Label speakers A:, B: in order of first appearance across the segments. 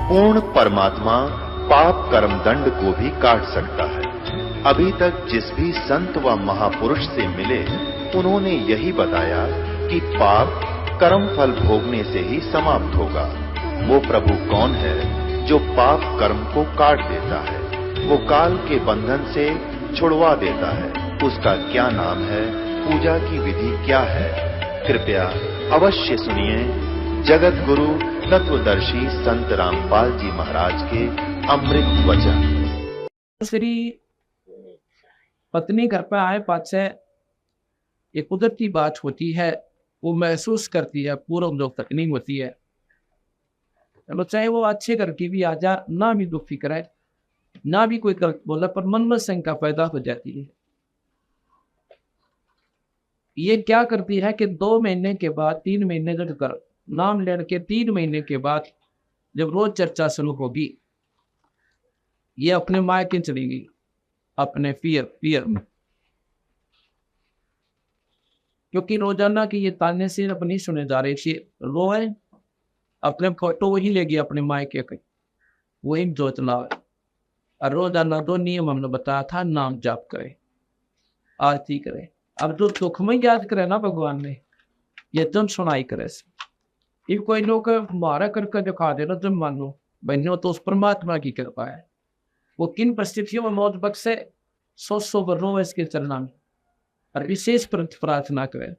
A: पूर्ण परमात्मा पाप कर्म दंड को भी काट सकता है। अभी तक जिस भी संत व महापुरुष से मिले, उन्होंने यही बताया कि पाप कर्म फल भोगने से ही समाप्त होगा। वो प्रभु कौन है जो पाप कर्म को काट देता है, वो काल के बंधन से छुड़वा देता है। उसका क्या नाम है, पूजा की विधि क्या है? कृपया अवश्य सुनिए जगत गुरु तत्वदर्शी संत रामपाल जी महाराज के अमृत वचन।
B: श्री पत्नी घर पर आए पाछे ये कुदरती बात होती है, वो महसूस करती है, पूर्व जो तकनीक होती है। चलो चाहे वो अच्छे घर की भी आ जा, ना भी दुखी करे, ना भी कोई गलत बोला, पर मन में शंका पैदा हो जाती है। ये क्या करती है कि 2 महीने के बाद, 3 महीने जब कर नाम लेने के 3 महीने के बाद जब रोज चर्चा शुरू होगी, ये अपने मायके चली गई, अपने पियर में, क्योंकि रोजाना की ये ताने से अपनी सुने जा रही थी। रोए अपने फोटो वही लेगी अपने मायके के, वही जोत लावे, और रोजाना 2 नियम हमने बताया था, नाम जाप करे, आरती करे। अब जो दुख में याद करे ना भगवान ने, ये तुम सुनाई करे। ये कोई लोग हमारा करके दिखा देना, तुम मान लो बहनों, तो उस परमात्मा की कृपा है। वो किन परिस्थितियों में मौत बख्शे, 100 रो इसके चरणा में, और विशेष प्रार्थना करें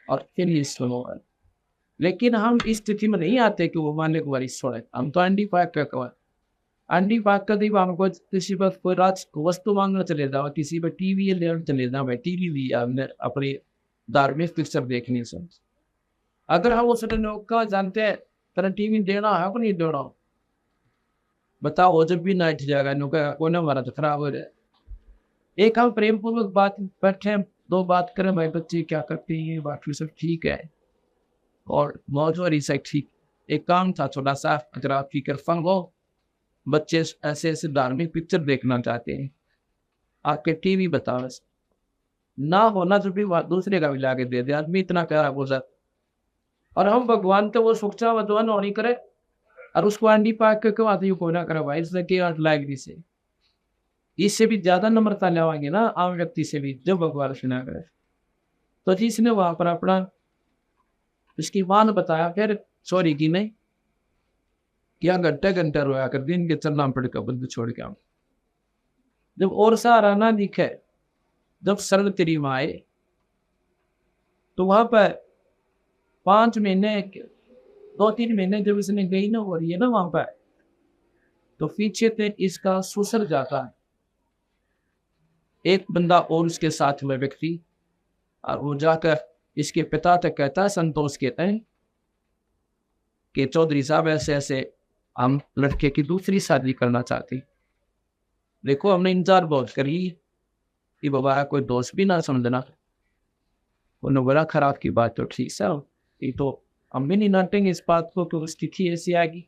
B: और फिर ये सुनो। लेकिन हम इस स्थिति में नहीं आते कि वो माने को सुने। हम तो अंडी पाक का कवर, अंडी पाक का दी हमको किसी पर कोई रात वस्तु मांगना चले जाओ, किसी पर टीवी लेना चले जाओ, भाई टीवी लिया हमने अपनी धार्मिक पिक्चर देखनी से। अगर हम उस का जानते हैं तेरा टीवी देना है नहीं देना, बताओ, वो जब भी नाइट जाएगा नुका कोई ना हमारा तो खराब हो रहा है। एक हम प्रेम पूर्वक बात बैठे, 2 बात करें, भाई बच्चे क्या करते हैं, बाकी सब ठीक है और मौज हो रही सब ठीक। एक काम था थोड़ा सा, अगर आप फिक्र फंग हो, बच्चे ऐसे ऐसे धार्मिक पिक्चर देखना चाहते हैं, आपके टीवी बताओ ना होना जो भी दूसरे का भी लाके दे दे, आदमी इतना प्यारा हो जाता। और हम भगवान तो वो सुखचा भगवान और नहीं करे, और उसको अंडी पाक के आते ही कोई ना करे भाई, इसलिए लाइक से इससे भी ज्यादा नम्रता लेवाएंगे ना आम व्यक्ति से भी, जो भगवान से ना करे। तो जिसने वहां पर अपना उसकी मां ने बताया, फिर सॉरी की नहीं क्या, घंटे घंटे रोया कर, दिन के चलना पड़ कर बंद छोड़ के। जब और सहारा ना दिखे, जब शरण तेरी माँ आए, तो वहां पर 5 महीने 2-3 महीने जब इसने गई ना हो रही है ना वहां पर, तो पीछे से इसका सुसर जाता है एक बंदा और उसके साथ में व्यक्ति, और वो जाकर इसके पिता तक कहता है, संतोष कहते हैं कि चौधरी साहब ऐसे ऐसे हम लड़के की दूसरी शादी करना चाहते, देखो हमने इंतजार बहुत करी कि बाबा कोई दोस्त भी ना समझना, उन्होंने बड़ा खराब की बात, तो ठीक है ये तो हम भी नहीं नाटेंगे इस बात को, तो स्थिति ऐसी आएगी।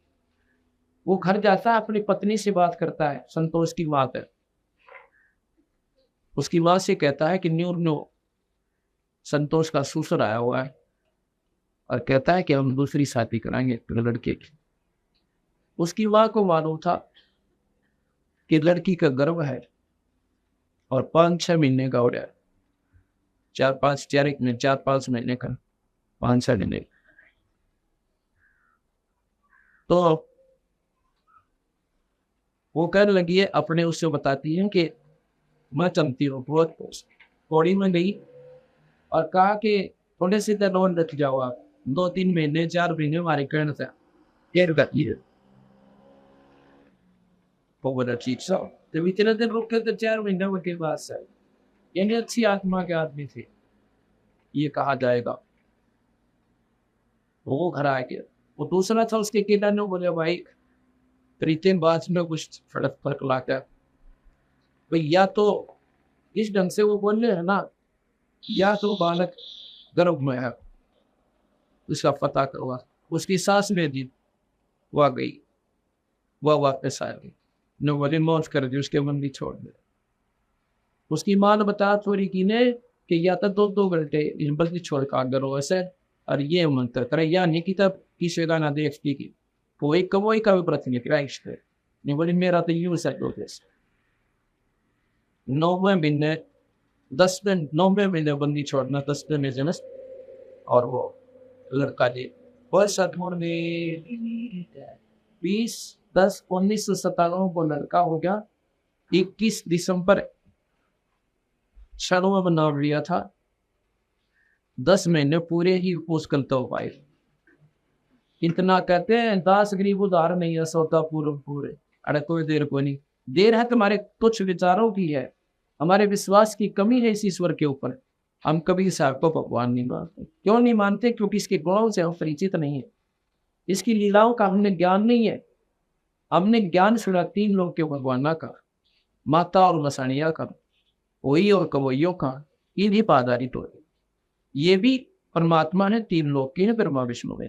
B: वो घर जाता है, अपनी पत्नी से बात करता है, संतोष की बात है, उसकी माँ से कहता है कि न्यू संतोष का ससुर आया हुआ है और कहता है कि हम दूसरी शादी कराएंगे लड़के की। उसकी माँ को मालूम था कि लड़की का गर्भ है और 5-6 महीने का हो रहा है, 4-5 महीने का, 5-6 महीने। तो वो कहने लगी है, अपने उससे बताती है कि मैं चलती हूँ, बहुत पौड़ी में गई और कहा कि थोड़े से लोन रख जाओ आप, 2-3 महीने 4 महीने हमारे कहने से ये रुकती है। वो बड़ा ठीक सा जब इतने दिन रुके तो 4 महीने के बाद से यानी अच्छी आत्मा के आदमी थे, ये कहा जाएगा। वो घर आ गया, वो दूसरा था उसके केला ने बोले, भाई प्रीतिम बात में कुछ फर्क लाता है भाई, या तो इस ढंग से वो बोल रहे है ना, या तो बालक गर्भ में है, उसका पता करवा। उसकी सास ने दी, वह गई, वह वापस आ गई, न बोले मौत कर दी, उसके मन भी छोड़ दे। उसकी माँ ने बताया थोड़ी की ने कि या तो 2 घंटे बल्कि छोड़ कर करो ऐसे, और ये मंत्र करे, या नहीं कि तब किसी का ना देखती की कोई कवोई का भी प्रश्न Christ नहीं बोली मेरा तो यूं सेट हो गया 9वें महीने 9वें महीने बंदी छोड़ना 10वें महीने और वो लड़का जी बस में 20-10-1997 को लड़का हो गया 21 दिसंबर शर्मा बना लिया था 10 महीने पूरे ही मुश्किल तो पाए इतना कहते हैं 10 गरीब उधार नहीं है सोता पूरे अरे कोई देर को नहीं देर है तुम्हारे कुछ विचारों की है हमारे विश्वास की कमी है इस ईश्वर के ऊपर हम कभी साहब को भगवान नहीं मानते क्यों नहीं मानते क्योंकि इसके गुणों से हम परिचित नहीं है इसकी लीलाओं का हमने ज्ञान नहीं है हमने ज्ञान सुना 3 लोग के भगवाना का माता और मसानिया का वही और कवैयों का ये भी पादारी तो ये भी परमात्मा ने 3 लोग की है ब्रह्मा विष्णु में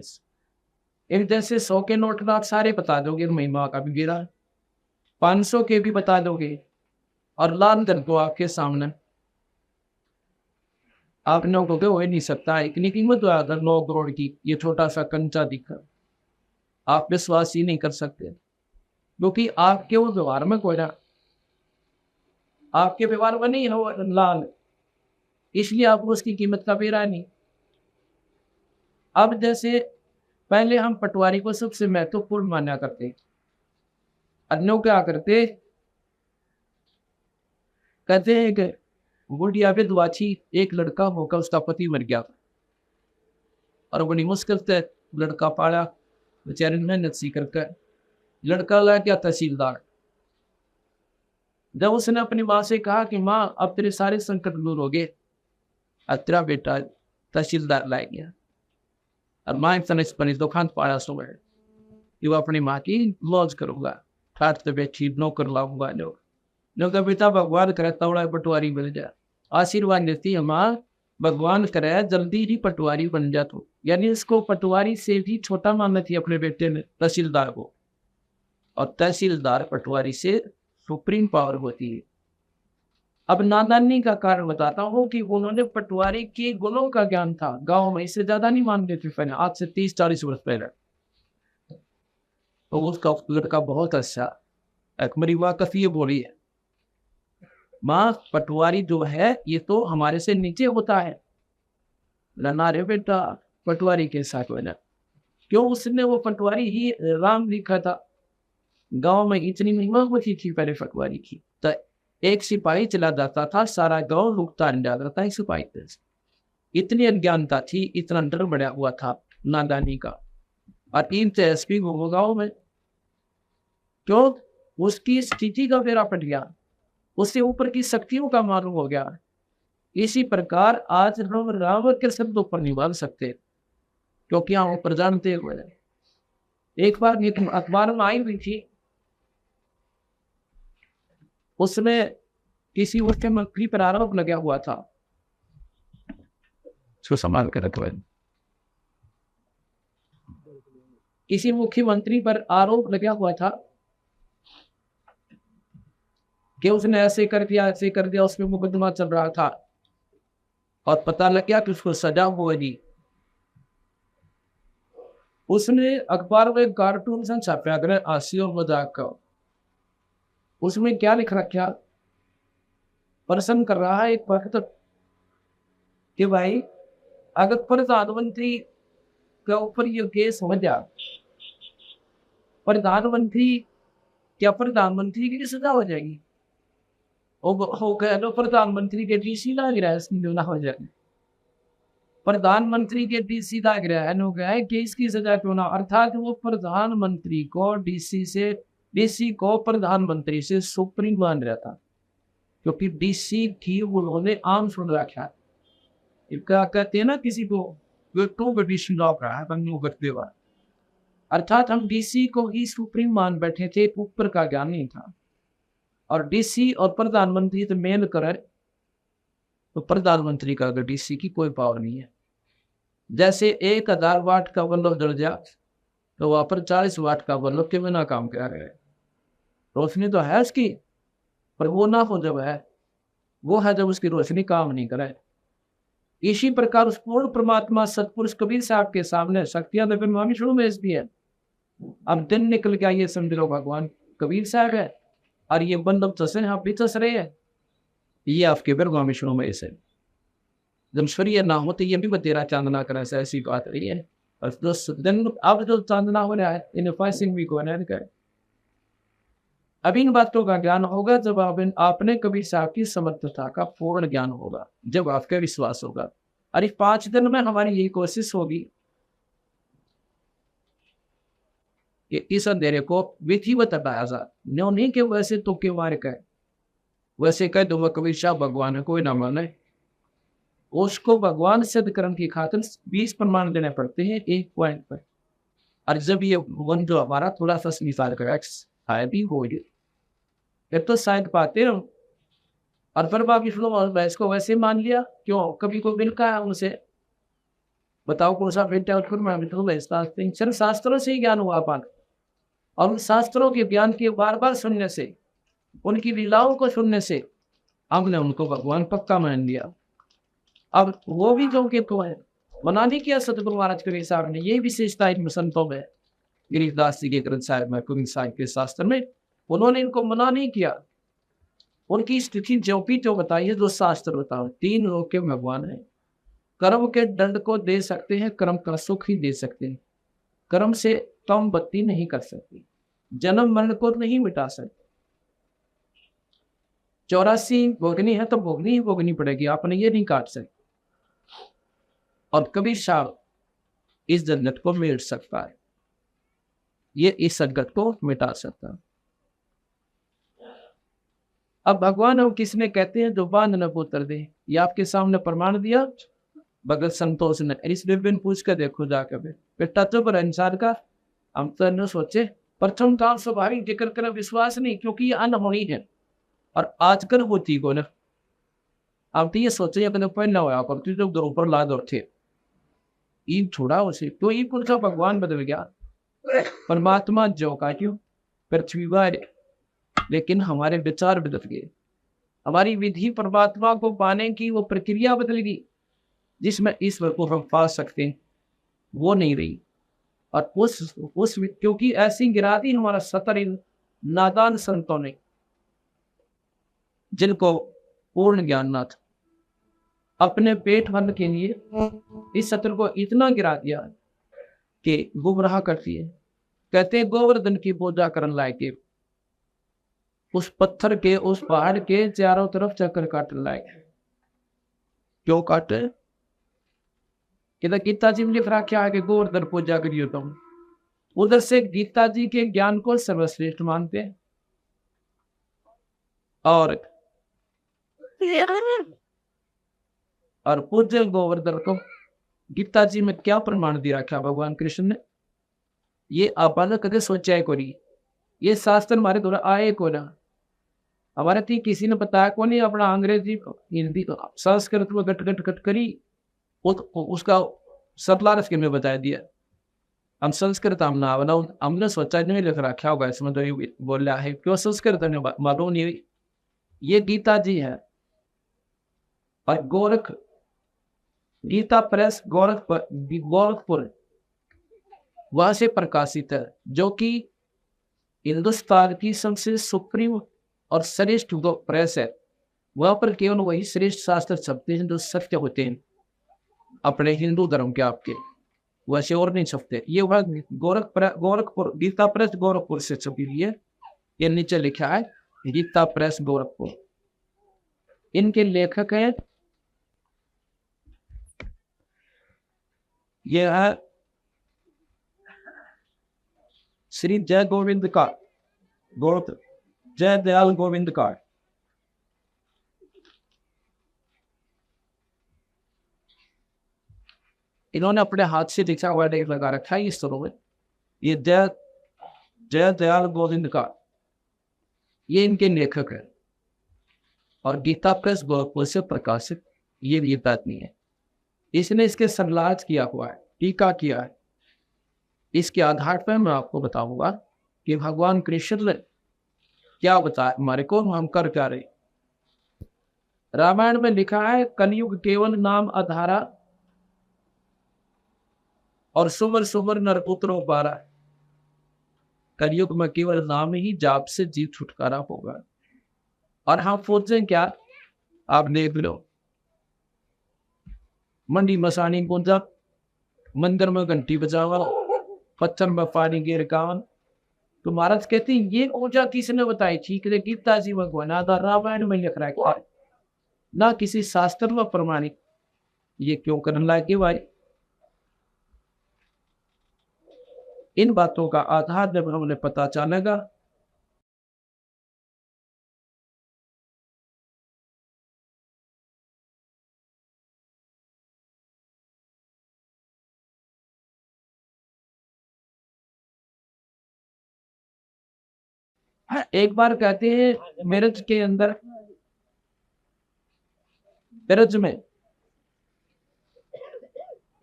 B: एक जैसे 100 के नोट का आप सारे बता दोगे महिमा का भी गिरा 500 के भी बता दोगे और लाल दर को आपके सामने आप लोगों को हो ही नहीं सकता इतनी कीमत तो अगर 9 करोड़ की ये छोटा सा कंचा दिखा आप विश्वास ही नहीं कर सकते क्योंकि आपके वो व्यवहार में कोई ना आपके व्यवहार में नहीं हो लाल इसलिए आपको उसकी कीमत का बेरा नहीं अब जैसे पहले हम पटवारी को सबसे महत्वपूर्ण माना करते अन्यों क्या करते कहते हैं कि बुढ़िया विधवा थी एक लड़का होकर उसका पति मर गया और बड़ी मुश्किल से लड़का पाला बेचारे मेहनत सी करके लड़का ला गया तहसीलदार जब उसने अपनी माँ से कहा कि माँ अब तेरे सारे संकट दूर हो गए अब तेरा बेटा तहसीलदार ला गया और माँ इस दुकान पाया सुबह कि वो अपनी माँ की मौज करूंगा ठाट से बैठी नौकर लाऊंगा लोग बेटा भगवान करे तवड़ा पटवारी बन जाए आशीर्वाद देती है माँ भगवान करे जल्दी ही पटवारी बन जा तू यानी इसको पटवारी से भी छोटा मानना थी अपने बेटे ने तहसीलदार को और तहसीलदार पटवारी से सुप्रीम पावर होती है अब नादानी का कारण बताता हूँ कि उन्होंने पटवारी के गुणों का ज्ञान था गांव में इससे ज्यादा नहीं मानते थे पहले आज से 30-40 वर्ष पहले तो उसका लड़का बहुत अच्छा मेरी माँ कसी बोली है माँ पटवारी जो है ये तो हमारे से नीचे होता है ना रे बेटा पटवारी के साथ बना क्यों उसने वो पटवारी ही राम लिखा था गांव में इतनी महिमा होती थी पहले पटवारी की तो एक सिपाही चला जाता था सारा गांव भुगतान डालता था सिपाही इतनी अज्ञानता थी इतना डर बढ़ा हुआ था नादानी का और एसपी को गाँव में क्यों उसकी स्थिति का फेरा पट गया उससे ऊपर की शक्तियों का मालूम हो गया इसी प्रकार आज हम राम के शब्दों पर नहीं मान सकते क्योंकि हम ऊपर जानते हुए एक बार अखबार में आई हुई थी उसमें किसी उसके मंत्री पर आरोप लगा हुआ था उसको संभाल कर रखवा किसी मुख्यमंत्री पर आरोप लगा हुआ था कि उसने ऐसे कर दिया उसमें मुकदमा चल रहा था और पता लग गया कि उसको सजा हुई उसने अखबार में कार्टून से छापा गया हास्य और मजाक का उसमें क्या लिख रखा प्रश्न कर रहा है एक वक्त कि भाई अगर प्रधानमंत्री के ऊपर ये केस हो जाए प्रधानमंत्री की सजा हो जाएगी हो गया तो प्रधानमंत्री के डीसी लाग रहा है इसकी ना हो जाए प्रधानमंत्री के डीसी लाग रहा है हो गया है कि इसकी सजा क्यों ना अर्थात वो प्रधानमंत्री को डीसी को प्रधानमंत्री से सुप्रीम मान रहा था क्योंकि डीसी थी उन्होंने आम सुन रखा क्या कहते हैं ना किसी को अर्थात हम डीसी को ही सुप्रीम मान बैठे थे ऊपर का ज्ञान नहीं था और डीसी और प्रधानमंत्री तो मेल करे तो प्रधानमंत्री का अगर डीसी की कोई पावर नहीं है जैसे 1000 वाट का बल्ब जल जाए तो वहां पर 40 वाट का बल्ब के बिना काम कर रहे रोशनी तो है उसकी पर वो ना हो जब है वो है जब उसकी रोशनी काम नहीं करे इसी प्रकार उस पूर्ण परमात्मा सतपुरुष कबीर साहब के सामने शक्तियां तो ब्रह्मा विष्णु में भी है अब दिन निकल गया, ये समझ लो भगवान कबीर साहब है और ये बंदम चसे आप भी चस रहे हैं। ये आपके बिरवा विष्णु में से जब सूर्य ना हो तो ये भी बतेरा चांदना करे से ऐसी बात रही है। और दिन अब जो चांदना हो रहा है इन फाइसिंग भी को है। अब इन बातों का ज्ञान होगा जब आपने कभी साहब की समर्थता का पूर्ण ज्ञान होगा, जब आपका विश्वास होगा। और इस 5 दिन में हमारी यही कोशिश होगी कि इस अंधेरे को विधिवत बताया जाए, न्यो नहीं कि वैसे तो के मारे कहे, वैसे कह दो कबीर साहब भगवान है कोई ना माने, उसको भगवान सिद्ध करने की खातिर 20 प्रमाण देने पड़ते हैं एक पॉइंट पर। और जब ये वन जो हमारा थोड़ा सा निसार का है भी हो फिर तो शायद पाते रहो। और फिर बाकी इसको वैसे मान लिया, क्यों कभी कोई मिलका है उनसे बताओ कौन सा बेटा सिर्फ शास्त्रों से ही ज्ञान हुआ पान। और उन शास्त्रों के ज्ञान के बार बार सुनने से, उनकी लीलाओं को सुनने से हमने उनको भगवान पक्का मान लिया। अब वो भी जो के तो है मना नहीं किया सतगुरु महाराज कबीर साहब ने, ये विशेषता इन संतों में, गिरिदास जी के ग्रंथ साहिब में, कबीर साहिब के शास्त्र में, उन्होंने इनको मना नहीं किया। उनकी स्थिति जो भी जो बताई है, जो शास्त्र बताओ, 3 लोग के भगवान है। कर्म के दंड को दे सकते हैं, कर्म का सुख ही दे सकते हैं, कर्म से कम बत्ती नहीं कर सकती, जन्म मरण को नहीं मिटा सकते। 84 भोगनी है तो भोगनी ही भोगनी पड़ेगी, आपने ये नहीं काट सकते। और कबीर साहब इस जन्नत को मिट सकता है, ये इस संकट को मिटा सकता है। अब भगवान हम किसने कहते हैं, जो बांध न पुत्र दे, ये आपके सामने प्रमाण दिया भगत संतोष ने। इस विभिन्न पूछ कर देखो जाकर बेटा तो पर इंसान का हम तो न सोचे, प्रथम काल स्वाभाविक जिक्र कर विश्वास नहीं, क्योंकि ये अनहोनी है और आजकल होती को ना। अब तो ये सोचे अपने ऊपर न होया करती जो ऊपर ला दो थे ईद छोड़ा उसे, तो ये पुरुषा भगवान बदल गया, परमात्मा जो का क्यों पृथ्वी पर, लेकिन हमारे विचार बदल गए, हमारी विधि परमात्मा को पाने की वो प्रक्रिया बदल गई, जिसमें ईश्वर को हम पा सकते हैं वो नहीं रही। और उस क्योंकि ऐसी गिरा दी हमारा सतर इन नादान संतों ने, जिनको पूर्ण ज्ञान ना था, अपने पेट भरने के लिए इस सत्र को इतना गिरा दिया कि गुमराह करती है। कहते हैं गोवर्धन की पूजा करने लायक, उस पत्थर के उस पहाड़ के चारों तरफ चक्कर काटने लायक। क्यों काटे? गीता जी में लिख रखा है कि गोवर्धन पूजा करियो तुम। उधर से गीता जी के ज्ञान को सर्वश्रेष्ठ मानते हैं और पूज्य गोवर्धन को गीता जी में क्या प्रमाण दिया रखा भगवान कृष्ण ने, ये आपने कदे सोचा है कोई, ये शास्त्र हमारे द्वारा आए को ना, हमारे थी किसी ने बताया को नहीं, अपना अंग्रेजी हिंदी संस्कृत में गट करी उसका सतलारस के में बता दिया। हम संस्कृत हमने सोचा नहीं लिख रखा होगा इसमें, तो बोला है क्यों संस्कृत ने मालूम नहीं। ये गीता जी है और गोरख गीता प्रेस गोरखपुर वहां से प्रकाशित है, जो कि हिंदुस्तान की सबसे सुप्रीम और श्रेष्ठ प्रेस है। वहां पर केवल वही श्रेष्ठ शास्त्र छपते हैं जो सत्य होते हैं अपने हिंदू धर्म के, आपके वैसे और नहीं छपते। ये वह गोरखपुर गीता प्रेस गोरखपुर से छपी हुई है। ये नीचे लिखा है गीता प्रेस गोरखपुर। इनके लेखक हैं, ये है श्री जय गोविंद का जय दयाल गोविंद का। इन्होंने अपने हाथ से लिखा हुआ लगा रखा है इस तरह में, ये जय दयाल गोविंद का, ये इनके लेखक है और गीता प्रेस गोरखपुर से प्रकाशित ये गीता नहीं है। इसने इसके संलाज किया हुआ है, टीका किया है। इसके आधार पर मैं आपको बताऊंगा कि भगवान कृष्ण ने क्या बताया हमारे को, हम कर क्या रहे। रामायण में लिखा है कलयुग केवल नाम आधारा और सुमर सुमर नरपुत्रों पारा। कलयुग में केवल नाम ही जाप से जीव छुटकारा होगा। और हम सोचें क्या, आप देख लो, मंडी मसानी पूजा, मंदिर में घंटी बजावा, पत्थर में पानी गिर गावन। तो महाराज कहते हैं ये ऊर्जा किसने बताई थी? कि गीता जी भगवान आधा रामायण में लिख रहा है, ना किसी शास्त्र में प्रमाणित। ये क्यों करने लगे भाई? इन बातों का आधार जब हमें पता चलेगा, हाँ, एक बार कहते हैं मेरठ के अंदर, मेरठ में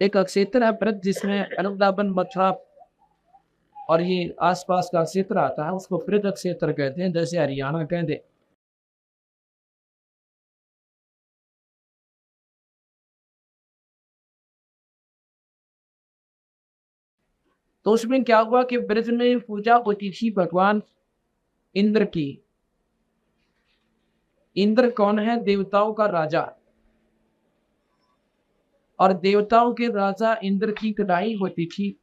B: एक क्षेत्र है ब्रज, जिसमें अनुदाबन मथुरा और ये आसपास का क्षेत्र आता है, उसको ब्रज क्षेत्र कहते हैं, जैसे हरियाणा कहते हैं। तो उसमें क्या हुआ कि ब्रज में पूजा होती थी भगवान इंद्र की। इंद्र कौन है? देवताओं का राजा। और देवताओं के राजा इंद्र की कढ़ाई होती थी।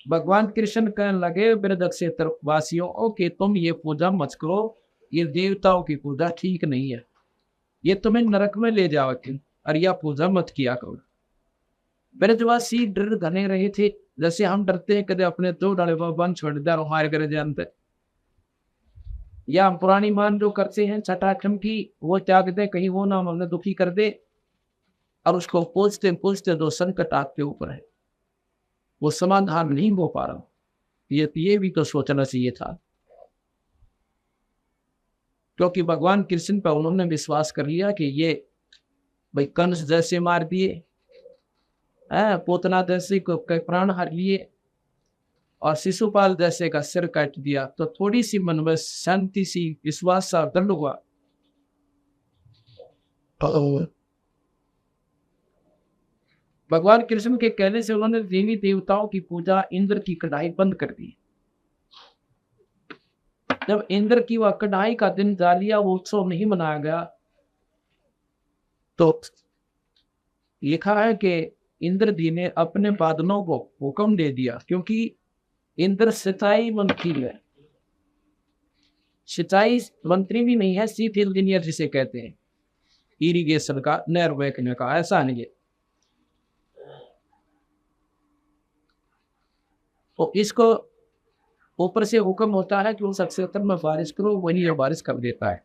B: भगवान कृष्ण कहने लगे ब्रज क्षेत्र वासियों कि तुम ये पूजा मत करो, ये देवताओं की पूजा ठीक नहीं है, ये तुम्हें नरक में ले जाओगे, और यह पूजा मत किया करो। ब्रजवासी डर धने रहे थे, जैसे हम डरते हैं कदे अपने दो डाले बंद छोड़ दिया हमारे घर जानते, या पुरानी मान जो करते हैं छठाक्षम की, वो त्यागते कहीं वो नाम हमने दुखी कर दे, और उसको पूछते पूछते दो संकट आपके ऊपर है, वो समाधान नहीं हो पा रहा। ये भी तो सोचना चाहिए था, क्योंकि भगवान कृष्ण पर उन्होंने विश्वास कर लिया कि ये भाई कंस जैसे मार दिए, पोतना जैसे को प्राण हर लिए, और शिशुपाल जैसे का सिर काट दिया, तो थोड़ी सी मन में शांति सी विश्वास सा दंड हुआ। भगवान कृष्ण के कहने से उन्होंने देवी देवताओं की पूजा, इंद्र की कढ़ाई बंद कर दी। जब इंद्र की वह कढ़ाई का दिन डालिया वो उत्सव नहीं मनाया गया, तो लिखा है कि इंद्र जी ने अपने बादलों को हुक्म दे दिया, क्योंकि इंद्र सिंचाई मंत्री है, सिंचाई मंत्री भी नहीं है, चीफ इंजीनियर जिसे कहते हैं, इरिगेशन का, नहर बहने का, ऐसा नहीं है। तो इसको ऊपर से हुक्म होता है कि उस क्षेत्र में बारिश करो, वही ये बारिश कर देता है।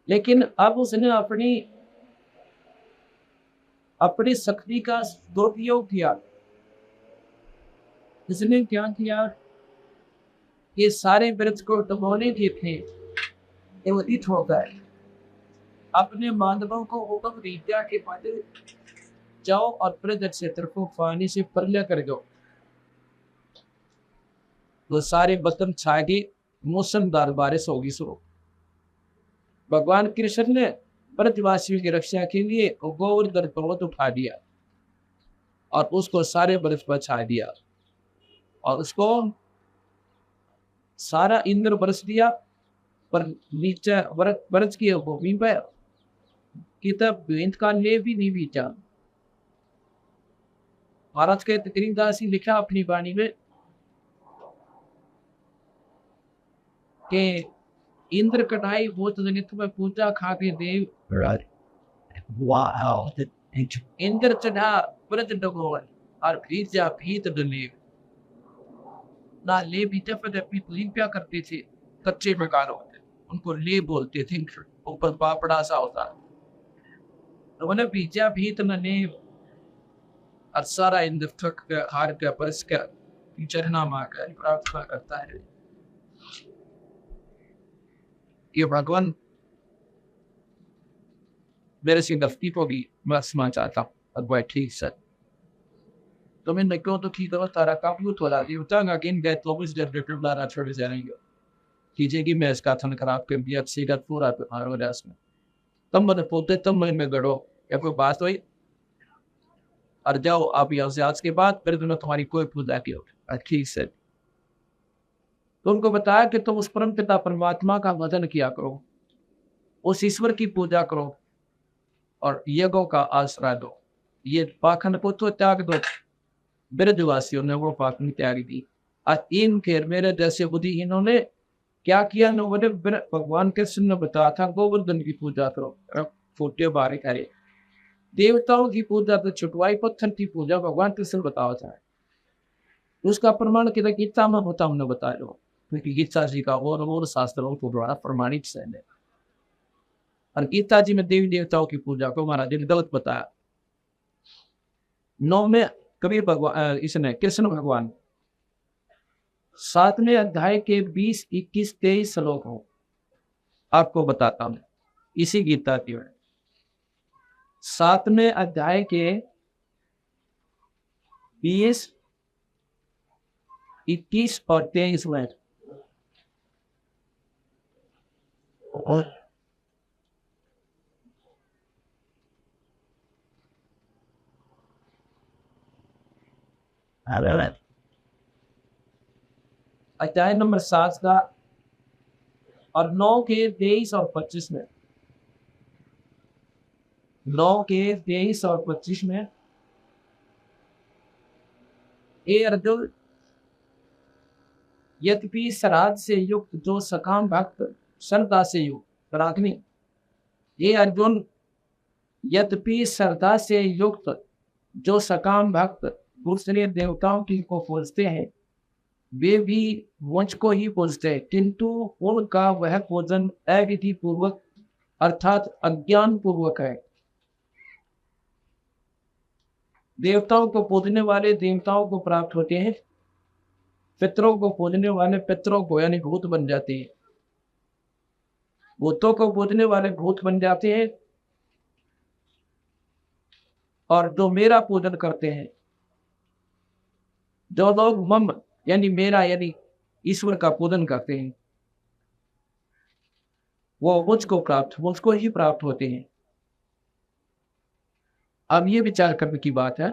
B: लेकिन अब उसने अपनी शक्ति का दुरुपयोग किया। इसने क्या किया? ये सारे वृक्ष को डुबोने के थे, एवं होता है, अपने मानवों को हुक्म दिया के बाद जाओ और ब्रज क्षेत्र को पानी से परल्या कर दो। वो सारे बतन छा गए, मौसमदार बारिश होगी शुरू। भगवान कृष्ण ने ब्रजवासियों की रक्षा के लिए गोवर्धन पर्वत उठा दिया और उसको सारे ब्रज पर छा दिया, और उसको सारा इंद्र बरस दिया, पर नीचे ब्रज की भूमि पर किताब बेंत का ले भी नहीं बीता। महाराज के तकरीरदास लिखा अपनी वाणी में कि इंद्र कटाई बहुत जनित में पूजा खा के देव, इंद्र चढ़ा ब्रज डगोर और भीजा भीत डलेव। ना ले बीते पर क्या करते थे, कच्चे प्रकार होते, उनको ले बोलते थे, ऊपर पापड़ा सा होता, तो उन्हें भीजा भीत न ले, और सारा इंद्र थक हार का बस का चढ़ना मां का प्रार्थना करता है कि भगवान मेरे से गलती होगी, मैं क्षमा चाहता हूँ। और वह ठीक सर, तो मैं क्यों तो ठीक है, तारा काफी थोड़ा दी उतांगा कि इन गए तो भी जनरेटर लाना छोड़ जाएंगे कीजिए कि मैं इसका थन खराब कर दिया, सीधा पूरा हो रहा इसमें। तब मैंने बोलते तब मैं गड़ो या कोई बात हुई, और जाओ आप यहाँ से, आज के बाद फिर तुम्हें तुम्हारी कोई पूजा की हो। ठीक सर, तो उनको बताया कि तुम उस परम पिता परमात्मा का भजन किया करो, उस ईश्वर की पूजा करो और यज्ञों का आश्रय दो। ये पाखंड को तो त्याग दो। ब्रजवासियों ने वो पाखंड त्याग दी। आज इन खेर मेरे जैसे बुद्धिहीनों ने क्या किया? उन्होंने भगवान कृष्ण ने बताया था गोवर्धन की पूजा करो, फूटे बारे करे। देवताओं की पूजा तो छुटवाई, पत्थर की पूजा भगवान कृष्ण बताया था। उसका प्रमाण किधर? गीता में होता हमने बताया, क्योंकि गीता जी का और शास्त्रों को द्वारा प्रमाणित है। और गीता जी में देवी देवताओं की पूजा को महाराज ने गलत बताया। 9 में कबीर भगवान, इसने कृष्ण भगवान 7वें अध्याय के 20, 21, 23 श्लोक हो, आपको बताता हूं इसी गीता की। 7वें अध्याय के 20, 21 और 23 में अध्याय नंबर 7 का और 9 के 23 और 25 में, 9 के 23 और 25 में, हे अर्जुन, यद्यपि श्राद्ध से युक्त जो सकाम भक्त श्रद्धा से युक्त रागनी, ये अर्जुन, यद्यपि श्रद्धा से युक्त जो सकाम भक्त दूसरे देवताओं की को पूजते हैं, वे भी वंश को ही पूजते हैं, किंतु उनका वह पूजन अविधि पूर्वक अर्थात अज्ञान पूर्वक है। देवताओं को पूजने वाले देवताओं को प्राप्त होते हैं, पितरों को पूजने वाले पितरों को यानी भूत बन जाते हैं, भूतों को पूजने वाले भूत बन जाते हैं, और जो मेरा पूजन करते हैं, जो लोग मम यानी मेरा यानी ईश्वर का पूजन करते हैं, वो मुझको ही प्राप्त होते हैं। अब ये विचार करने की बात है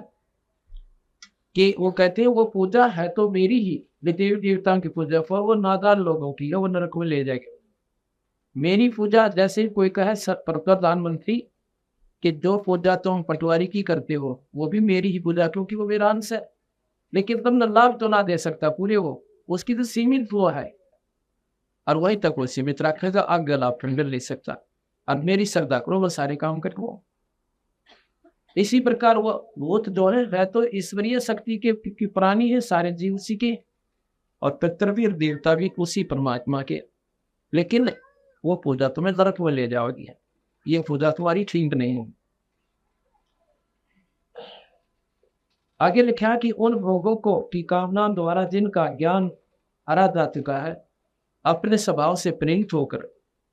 B: कि वो कहते हैं वो पूजा है तो मेरी ही, देवी देवताओं की पूजा पर वो नादान लोगों की है, वो नरक में ले जाएगा। मेरी पूजा जैसे कोई कहे प्रधानमंत्री कि जो पूजा तुम पटवारी की करते हो वो भी मेरी ही पूजा, क्योंकि वो मेरा अंश है, लेकिन तुमने लाभ तो ना दे सकता पूरे, वो उसकी तो सीमित वो है और वहीं तक वो सीमित रखेगा, आगे लाभ मिल नहीं सकता। और मेरी श्रद्धा करो, वो सारे काम करो। इसी प्रकार वो भूत जो है वह तो ईश्वरीय शक्ति के प्राणी है, सारे जीव उसी के, और पितृवीर देवता भी उसी परमात्मा के, लेकिन वो पूजा तुम्हें नरक में ले जाओगी, ये पूजा तुम्हारी ठीक नहीं है। आगे लिखा कि उन भोगों को की कामना द्वारा जिनका ज्ञान हरा जा चुका है, अपने स्वभाव से प्रेरित होकर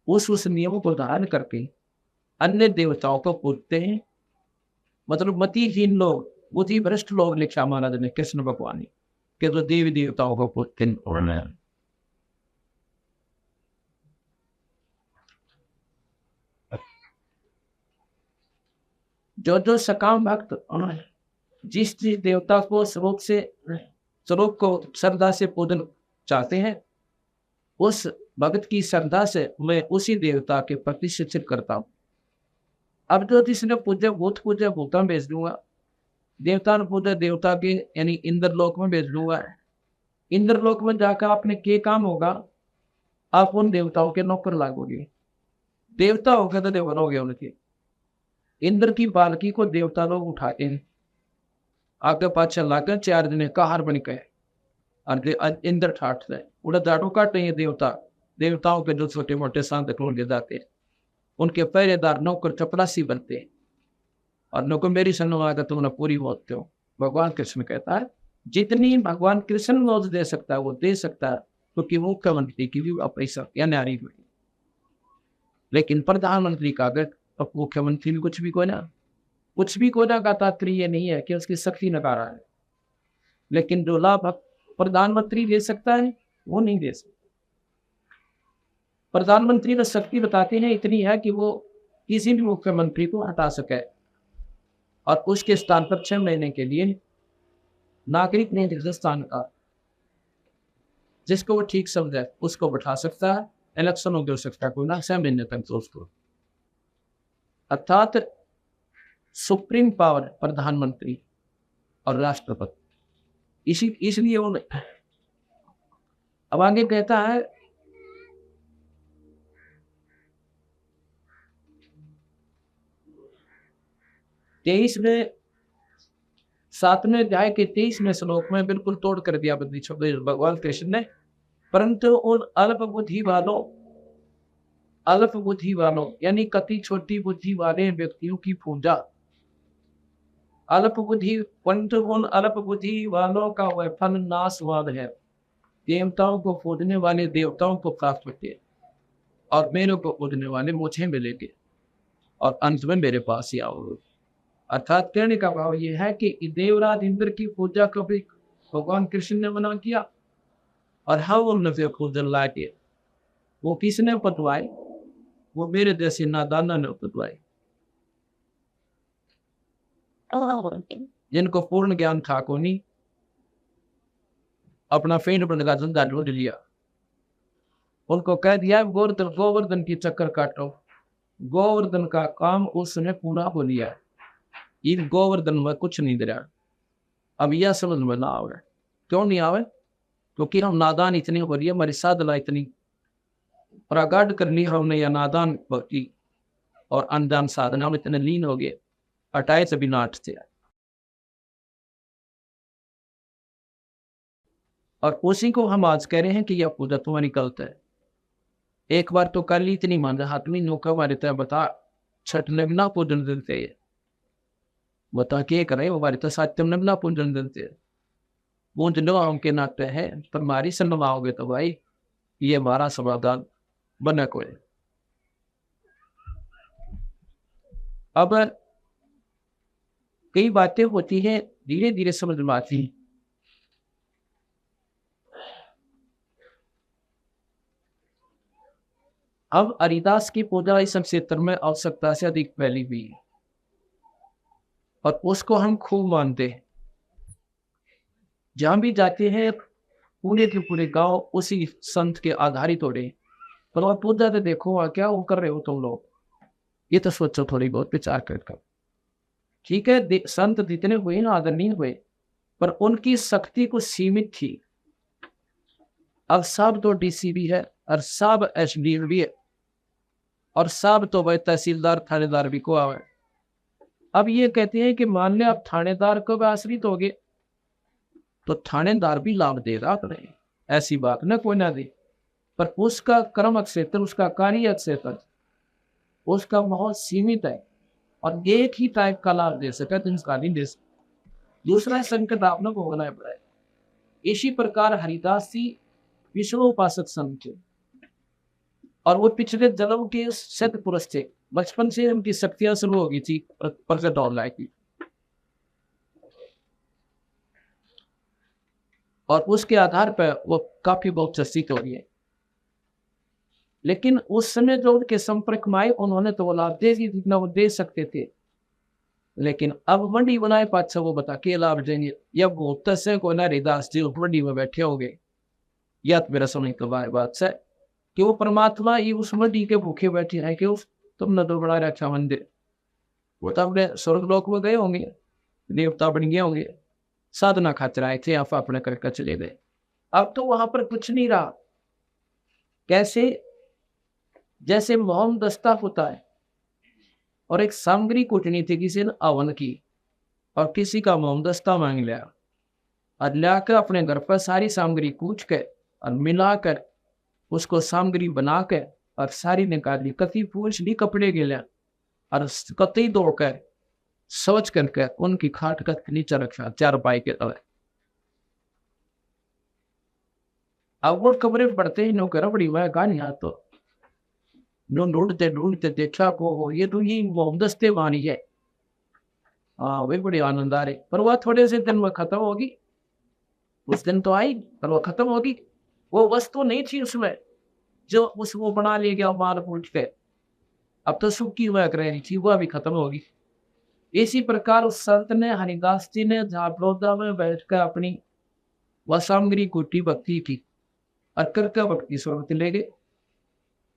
B: उस नियमों को धारण करके अन्य देवताओं को पूजते हैं। मतलब मतिहीन लोग, बुद्धि भ्रष्ट लोग, लिखा महाराज ने कृष्ण भगवान ने, कि जो देवी देवताओं को पूजते हैं। जो सकाम भक्त जिस देवता को स्वरूप को श्रद्धा से पूजन चाहते हैं, उस भक्त की श्रद्धा से मैं उसी देवता के प्रति शिक्षित करता हूँ। अब जो जिसने पूजा भूता में भेज दूंगा, देवता ने पूजा देवता के यानी इंद्रलोक में भेज दूंगा। इंद्रलोक में जाकर आपने क्या काम होगा? आप उन देवताओं के नौकर लागोगे, देवता होगा तो देवर हो गए उनके। इंद्र की पालकी को देवता लोग उठाते हैं, आगे पाछे लाकर 4 दिन कहार बन के और इंद्र ठाटते हैं, उड़ा दाढ़ों काटते हैं देवताओं के जो छोटे मोटे सांत ढूंढ के जाते हैं, उनके पहरेदार नौकर चपरासी बनते हैं, और नौकर मेरी सन्नवाद तुमने पूरी होते हो। भगवान कृष्ण कहता है जितनी भगवान कृष्ण मौज दे सकता है वो दे सकता है, क्योंकि वो मुख्यमंत्री की भी पैसा या नारी हुई, लेकिन प्रधानमंत्री का अगर मुख्यमंत्री भी कुछ भी कोई ना का तात्पर्य ये नहीं है कि उसकी शक्ति नकारा है, लेकिन जो लाभ प्रधानमंत्री दे सकता है वो नहीं दे सकता। प्रधानमंत्री में शक्ति बताते हैं इतनी है कि वो किसी भी मुख्यमंत्री को हटा सके और उसके स्थान पर 6 महीने के लिए नागरिक ने स्थान का जिसको वो ठीक समझे उसको बैठा सकता है, इलेक्शन हो सकता है कोई ना, असेंबली ने कंट्रोल को। अर्थात सुप्रीम पावर प्रधानमंत्री और राष्ट्रपति। इसलिए वो अब आगे कहता है 23 में 7वें अध्याय के 23वें श्लोक में बिल्कुल तोड़ कर दिया बंदी शब्द भगवान कृष्ण ने। परंतु उन अल्प बुद्धि वालों यानी कति छोटी बुद्धि वाले व्यक्तियों की पूजा, परंतु उन अल्प बुद्धि वालों का वह फल नाशवान है। देवताओं को पूजने वाले देवताओं को प्राप्त होते और मेरे को पूजने वाले मुझे मिलेंगे और अंत में मेरे पास ही आओगे। अर्थात कहने का भाव यह है कि देवराज इंद्र की पूजा को भी भगवान कृष्ण ने मना किया और हम पूजन लाके वो किसने पतवाए? वो मेरे जैसे नादाना ने पतवाए, जिनको पूर्ण ज्ञान था को नहीं, अपना फेंड बन का धंधा ढूंढ लिया। उनको कह दिया गोवर्धन की चक्कर काटो। गोवर्धन का काम उसने पूरा हो लिया। ये गोवर्धन में कुछ नहीं दे रहा। अब यह समझ में ना आवे। क्यों नहीं आवे? क्योंकि हम नादान इतनी हो रही है, हमारी साधना इतनी प्रगाढ़ करनी हमने, या नादान भक्ति और अनजान साधना में इतने लीन हो गए, हटाए से भी ना हटते। और उसी को हम आज कह रहे हैं कि यह पूजा तुम्हारी गलत है। एक बार तो कल इतनी मान हाथ में नौका हमारे तरह बता छठ नगना पूजन देते है, बता के करे हमारे तो सत्यम नगना पूजन देते है। पूज लो हमके नाते है, पर हमारी सुनवाओगे तो भाई ये हमारा समाधान बना कोई। अब कई बातें होती हैं धीरे धीरे समझ में आती। अब हरिदास की पूजा इस क्षेत्र में आवश्यकता से अधिक फैली हुई है और उसको हम खूब मानते हैं। जहां भी जाते हैं पूरे के पूरे गांव उसी संत के आधारित हो रहे, पर वह पूजा तो देखो क्या वो कर रहे हो तुम लोग, ये तो सोचो थोड़ी बहुत विचार कर। ठीक है, संत जितने हुए ना आदरणीय हुए, पर उनकी शक्ति कुछ सीमित थी। अब सब तो डीसी भी है और सब एसडी भी है और सब तो भाई तहसीलदार थानेदार भी को आवे। अब ये कहते हैं कि मान लिया आप थानेदार को भी आश्रित हो गए तो थानेदार भी लाभ देगा तो नहीं, ऐसी बात ना कोई ना दे, पर उसका कर्म क्षेत्र, उसका कार्य क्षेत्र, उसका बहुत सीमित है और एक ही टाइप का लाभ दे सके तो इसका नहीं दे सके। दूसरा संकट आपने भोगना पड़ा है। इसी प्रकार हरिदास जी विष्णु उपासक संत थे और वो पिछले जन्म के सिद्ध पुरुष थे। बचपन से उनकी शक्तियां शुरू हो गई थी प्रकट होने की, और उसके आधार पर वो काफी बहुत चर्चित हो गई है। लेकिन उस समय जो उनके संपर्क में आए उन्होंने तो वो लाभ दे दी जितना वो दे सकते थे, लेकिन अब मंडी बनाए पाछा वो बता के लाभ देंगे। या वो तस्वीर को ना हरिदास जी मंडी में बैठे हो गए, या तो मेरा समय तो बात है कि वो परमात्मा ही उस मंडी के भूखे बैठे हैं कि उस तुमने तो बड़ा रखा मंदिर, वो तो अपने स्वर्गलोक में गए होंगे, देवता बन गए होंगे, साधना खातिर आए थे, आप अपने करके चले गए। अब तो वहां पर कुछ नहीं रहा। कैसे? जैसे मोहम दस्ता होता है और एक सामग्री कुटनी थी किसी ने अवन की और किसी का मोहम दस्ता मांग लिया और लाकर अपने घर पर सारी सामग्री कूच कर और मिलाकर उसको सामग्री बनाकर और सारी निकाली, कति पूछ ली कपड़े गिले और कति दौड़कर सोच करके उनकी खाट का नीचे रखा चारपाई के तले। अब वो कमरे पड़ते ही नौकर बड़ी वह गानी हाथ तो ढूंढते देखा को ये तो ये दस्ते वानी है। हाँ वे बड़े आनंद आ रहे, पर वह थोड़े से दिन में खत्म होगी। उस दिन तो आई पर वह खत्म होगी। वो वस्तु नहीं थी उसमें जो वो बना ले गया मार पूछ के, अब तो सुख की वह रही थी, वह भी खत्म होगी। इसी प्रकार उस संत ने हरिदास जी ने झापड़ौदा में बैठकर अपनी वह सामग्री कुटी भक्ति की और करके वक्त सूरत ले गए।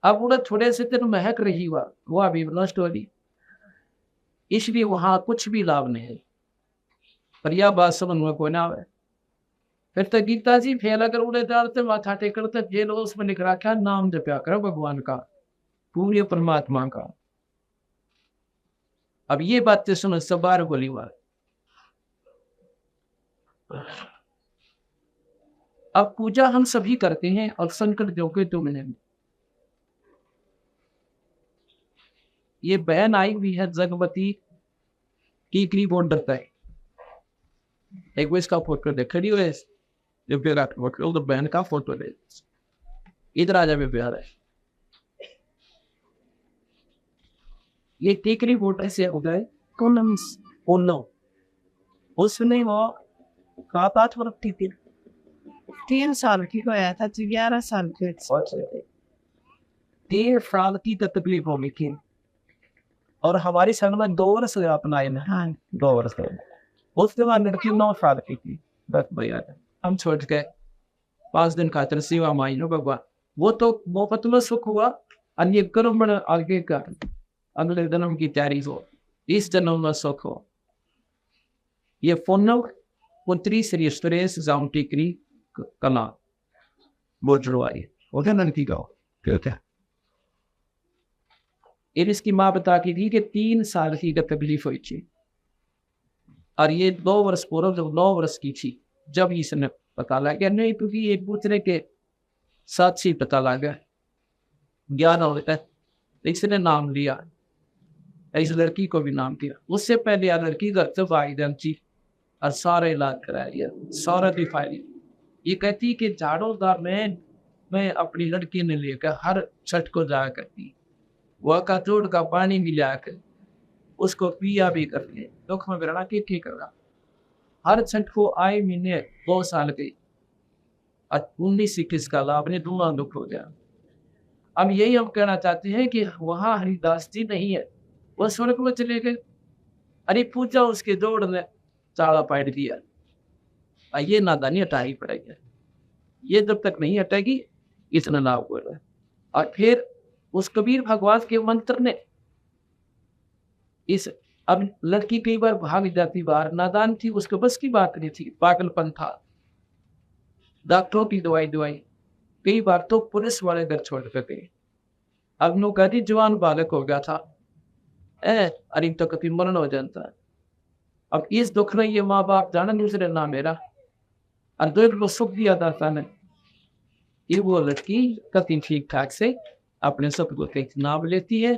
B: अब उन्हें थोड़े से दिन महक रही हुआ वो अभी नष्ट हो रही, इसलिए वहां कुछ भी लाभ नहीं है। पर यह बात समझ में कोई ना आवे। फिर तो गीता जी फेल अगर उड़े डालते माथा टेकते जेल उसमें लिख रखा नाम जपया करो भगवान का, पूरे परमात्मा का। अब ये बातें सुनो सब बार बोली बात। अब पूजा हम सभी करते हैं और संकट जो के तो मिलेंगे। ये बहन आई हुई है जगवती टीकरी बॉर्डर तक, एक वो इसका फोटो देख खड़ी हुई है, जो विराट फोटो तो बहन का फोटो ले इधर आ जाए प्यार है। ये टीकरी बॉर्डर से हो गए पूनम उसने वो 7-8 वर्ष की थी,
C: 3 साल की होया था तो 11 साल की
B: 3 साल की तकलीफ हो गई थी। और हमारी संग में 2 वर्ष अपना आए ना,
C: हाँ
B: 2 वर्ष उसके बाद लड़की 9 साल की थी। बस भैया हम छोड़ के 5 दिन खातर सेवा माई नो भगवान, वो तो मोहब्बत में सुख हुआ। अन्य कर्म बड़ा आगे का अगले जन्म की तैयारी हो, इस जन्म में सुख हो। ये फोन पुत्री श्री सुरेश जाम टिकरी कला बोझवाई ओके लड़की का कहते हैं। इसकी माँ बताती थी कि 3 साल की तकलीफ हुई थी और ये 2 वर्ष पूर्व जब 9 वर्ष की थी जब इसने पता लगा नहीं, क्योंकि एक दूसरे के साथ ही पता लगा ज्ञान होता है। इसने नाम लिया, इस लड़की को भी नाम दिया। उससे पहले यह लड़की घर से भाई थी और सारा इलाज कराया, सारा दिखाई। ये कहती कि झाड़ोदार में मैं अपनी लड़की ने लेकर हर छठ को जाया करती, वह का चोट का पानी भी लिया कर उसको पिया भी करके दुख में बिरना के ठीक करना। हर छठ को आए महीने 2 साल गई और 19-21 का लाभ ने दूना दुख हो गया। अब यही हम कहना चाहते हैं कि वहां हरिदास जी नहीं है, वह स्वर्ग में चले गए। अरे पूजा उसके जोड़ ने चाड़ा पाट दिया। ये नादानी हटाई पड़ेगी, ये जब तक नहीं हटेगी इतना लाभ हो रहा है। और फिर उस कबीर भगवान के मंत्र ने इस अब लड़की कई बार भाग जाती, बाहर नादान थी, उसके बस की बात नहीं थी, पागलपन था। डॉक्टरों की दवाई कई बार तो पुलिस वाले घर छोड़ कर गए। अब नो कहती जवान बालक हो गया था, अरे तो कभी मरण हो जाता। अब इस दुख में ये माँ बाप जाना दूसरे ना मेरा और दुख को सुख दिया था ने ये वो लड़की कभी ठीक ठाक से अपने सब को नाम लेती है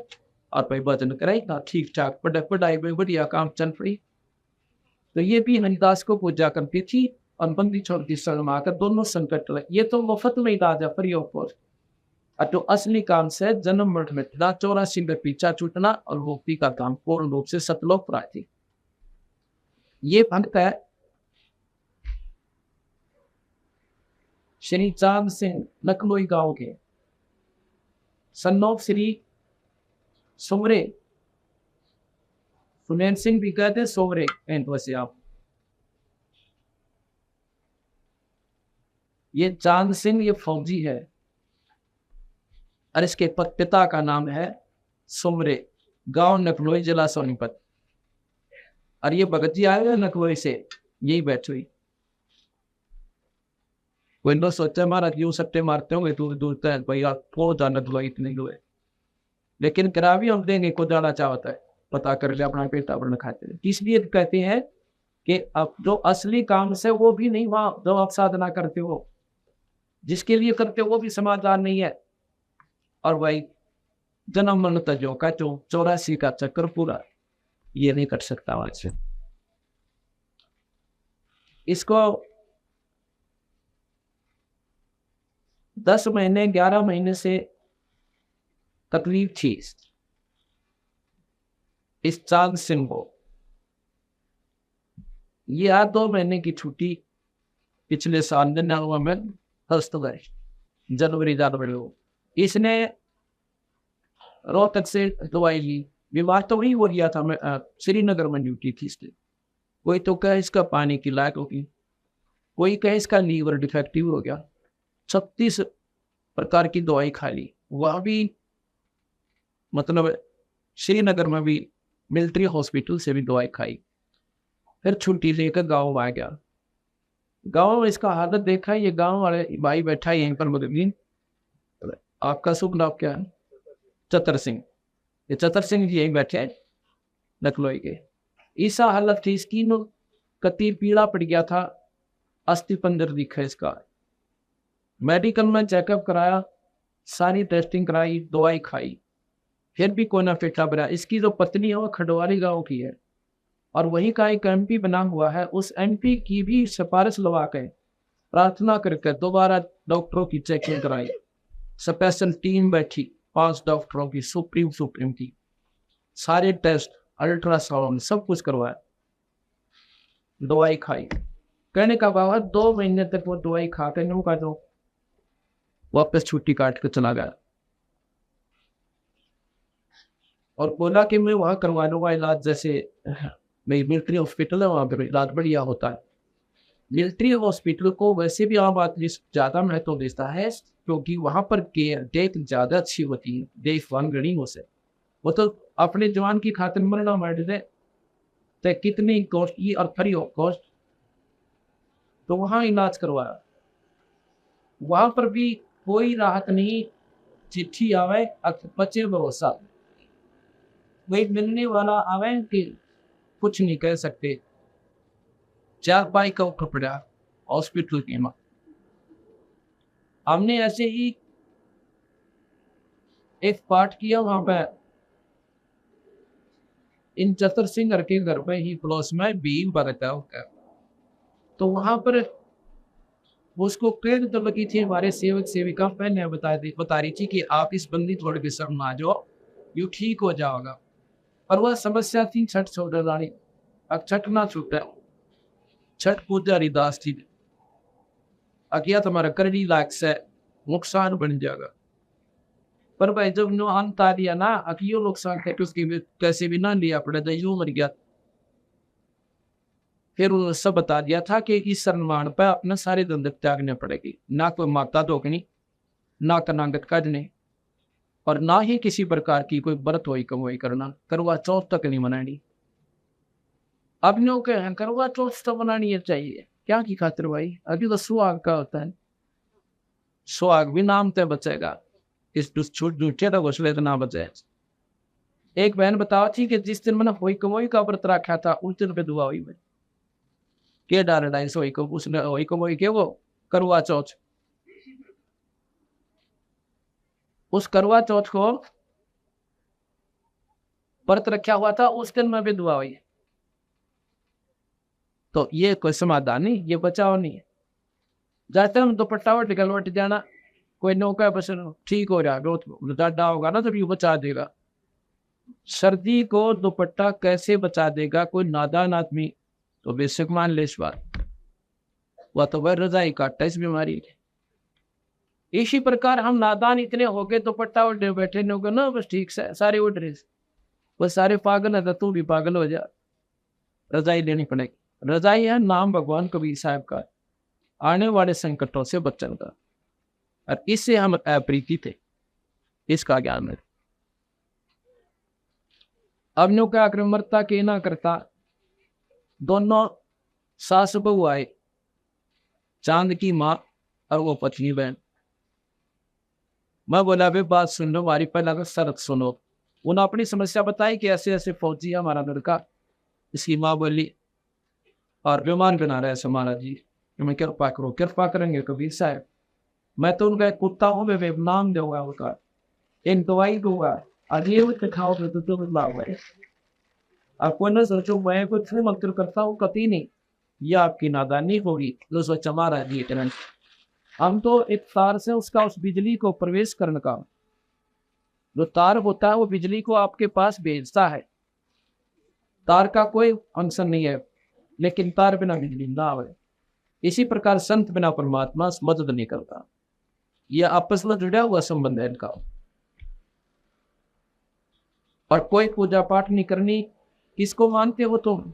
B: और भाई भजन कराई ना ठीक ठाक पढ़ाई में बढ़िया काम चल पड़ी। तो ये भी हरिदास को पूजा करती थी और बंदी छोड़ती शर्माकर दोनों संकट रहे। ये तो मुफ्त में इलाज है, फ्री ऑफ कॉस्ट। और तो असली काम से जन्म मृत मिटना, 84 में पीछा छूटना और मुक्ति का काम पूर्ण रूप से सतलोक प्राप्ति। ये भक्त है श्री चांद सिंह लखनऊ गांव के, सन्नोप श्री सोमरे, सुनैन सिंह भी कहते सोमरे वैसे आप। ये चांद सिंह ये फौजी है और इसके पिता का नाम है सोमरे, गांव नकलोई, जिला सोनीपत। और ये भगत जी आए हुए नकलोई से, यही बैठ हुई। कोई लोग सोचते हमारा क्यों सट्टे मारते होंगे दूर दूर तक, भैया बहुत ज्यादा नकलोई इतने हुए, लेकिन करावी हम देंगे को जाना चाहता है, पता कर ले अपना पेट अपना खाते। इसलिए कहते हैं कि अब जो असली काम से वो भी नहीं, वहां जो आप साधना करते हो जिसके लिए करते हो वो भी समाधान नहीं है। और भाई जन्म मन तजो का 84 का चक्कर पूरा ये नहीं कर सकता वहां से। इसको 10 महीने 11 महीने से तकलीफ थी इस चांद सिंह को। ये 2 महीने की छुट्टी पिछले साल में हस्त गए जनवरी इसने रोहतक से दवाई ली। बीमार तो वही हो गया था, मैं श्रीनगर में ड्यूटी थी इसलिए। कोई तो कहे इसका पानी की लायक होगी, कोई कहे इसका लीवर डिफेक्टिव हो गया। 36 प्रकार की दवाई खा ली। वह भी मतलब श्रीनगर में भी मिलिट्री हॉस्पिटल से भी दवाई खाई। फिर छुट्टी लेकर गाँव आ गया। गाँव में इसका हालत देखा, ये गाँव वाले भाई बैठा है यहीं पर मददीन, आपका शुभ नाम क्या है? चतर सिंह। ये चतर सिंह जी यहीं बैठे हैं नकलोई के। ऐसा हालत थी इसकी, नो कति पीड़ा पड़ गया था, अस्थि पंजर दिखा इसका। मेडिकल में चेकअप कराया, सारी टेस्टिंग कराई, दवाई खाई, फिर भी कोई ना फेटा बना। इसकी जो पत्नी है वो खडवाली गांव की है और वहीं का एक एमपी बना हुआ है। उस एमपी की भी सिफारिश लगा के प्रार्थना करके दोबारा डॉक्टरों की चेकिंग कराई। स्पेशल टीम बैठी 5 डॉक्टरों की, सुप्रीम की, सारे टेस्ट, अल्ट्रासाउंड सब कुछ करवाया, दवाई खाई। कहने का बाबा 2 महीने तक वो दवाई खा कर यूं का जो वापस छुट्टी काट कर चला गया और बोला कि मैं वहां करवा लूंगा इलाज, जैसे मेरी मिलिट्री हॉस्पिटल है वहां पर इलाज बढ़िया होता है। मिलिट्री हॉस्पिटल को वैसे भी आम आदमी ज्यादा महत्व देता है क्योंकि वहां पर केयर डेथ ज्यादा अच्छी होती है, देखभाल गरीबों से। वो तो अपने जवान की खातिर मरना मर दे तो कितनी कॉस्टली और फ्री ऑफ कॉस्ट, तो वहां इलाज करवाया। वहां पर भी कोई राहत नहीं, चिट्ठी आवे बचे भरोसा, वही मिलने वाला आवे कि कुछ नहीं कह सकते। 4 पाई का उठ पड़ा हॉस्पिटल के मां। हमने ऐसे ही एक पाठ किया वहां पे इन चतर सिंह के घर पे ही पड़ोस में भीम बरता होगा। तो वहां पर उसको प्रेर तो लगी थी, हमारे सेवक सेविका पहले बता रही थी कि आप इस बंदी थोड़े के सब ना जाओ, यू ठीक हो जाओगा। और वह समस्या थी छठ छोड़ रानी। अब छठ ना छूटा, छठ पूजा हरिदास थी अकिया तुम्हारा करनी लाख से नुकसान बन जाएगा। पर भाई जब नो अंत आ दिया ना, अकियो नुकसान है उसकी कैसे भी ना लिया पड़े तो यूं मर गया। फिर उन्होंने सब बता दिया था कि इस सम्मान पर अपना सारे धंधे त्यागने पड़ेगी, ना कोई माता धोकनी, ना कनांगत काटने, और ना ही किसी प्रकार की कोई व्रत होई कमाई करना, करवा चौथ तक नहीं मनानी। अब नो के करवा चौथ तो मनानी चाहिए क्या की खातिर भाई, अभी तो सुहाग का होता है, सुहाग भी नाम ते बचेगा, इस झूठे तो घोसले तो ना बचे। एक बहन बताओ थी कि जिस दिन मैंने होई कमाई का व्रत रखा था उस दिन पे दुआ हुई। क्या डाल डाइन सोई को उसने होई कमाई के वो करवा चौथ, उस करवा चौथ को व्रत रखा हुआ था, उस दिन में भी दुआ हुई। तो ये कोई समाधान नहीं, ये बचाव नहीं है। जाते हम दुपट्टा वट निकल वट जाना, कोई नौका बस ठीक हो जाएगा, डाटा होगा ना तो ये बचा देगा। सर्दी को दुपट्टा कैसे बचा देगा कोई नादान आदमी, तो बेशक मान ले इस बात, वह तो वह रजाई काटता इस बीमारी के। इसी प्रकार हम नादान इतने हो गए, दुपट्टा उठे बैठे न होगा ना, बस ठीक से सारे उठ रहे, वो सारे पागल है तो तू भी पागल हो जा, रजाई लेनी पड़ेगी। रजाई है नाम भगवान कबीर साहब का, आने वाले संकटों से बचन का, और इससे हम अप्रीति थे, इसका ज्ञान है। अब नो क्या आक्रमणता के ना करता, दोनों सास बहू आए, चांद की माँ और वो पत्नी बहन। मैं बोला भाई बात सुन लो, हमारी पहला शर्त सुनो। उन्होंने अपनी समस्या बताई कि ऐसे ऐसे फौजी है हमारा लड़का। इसकी माँ बोली और विमान बना रहा है हमारा जी, मैं कृपा करो। कृपा करेंगे कबीर साहब, मैं तो उनका कुत्ता हूँ, मैं नाम दूंगा उनका, इन दवाई दूंगा, अजीब खाओ तो लाभ है। आपको न सोचो मैं कुछ मंत्र करता हूँ, कभी नहीं, यह आपकी नादानी होगी जो सोच हमारा जी। हम तो एक तार से उसका उस बिजली को प्रवेश करने का, जो तार होता है वो बिजली को आपके पास भेजता है। तार का कोई फंक्शन नहीं है, लेकिन तार बिना बिजली ना आवे। इसी प्रकार संत बिना परमात्मा मदद नहीं करता, यह आपस में जुड़ा हुआ संबंध है इनका। और कोई पूजा पाठ नहीं करनी, किसको मानते हो तुम?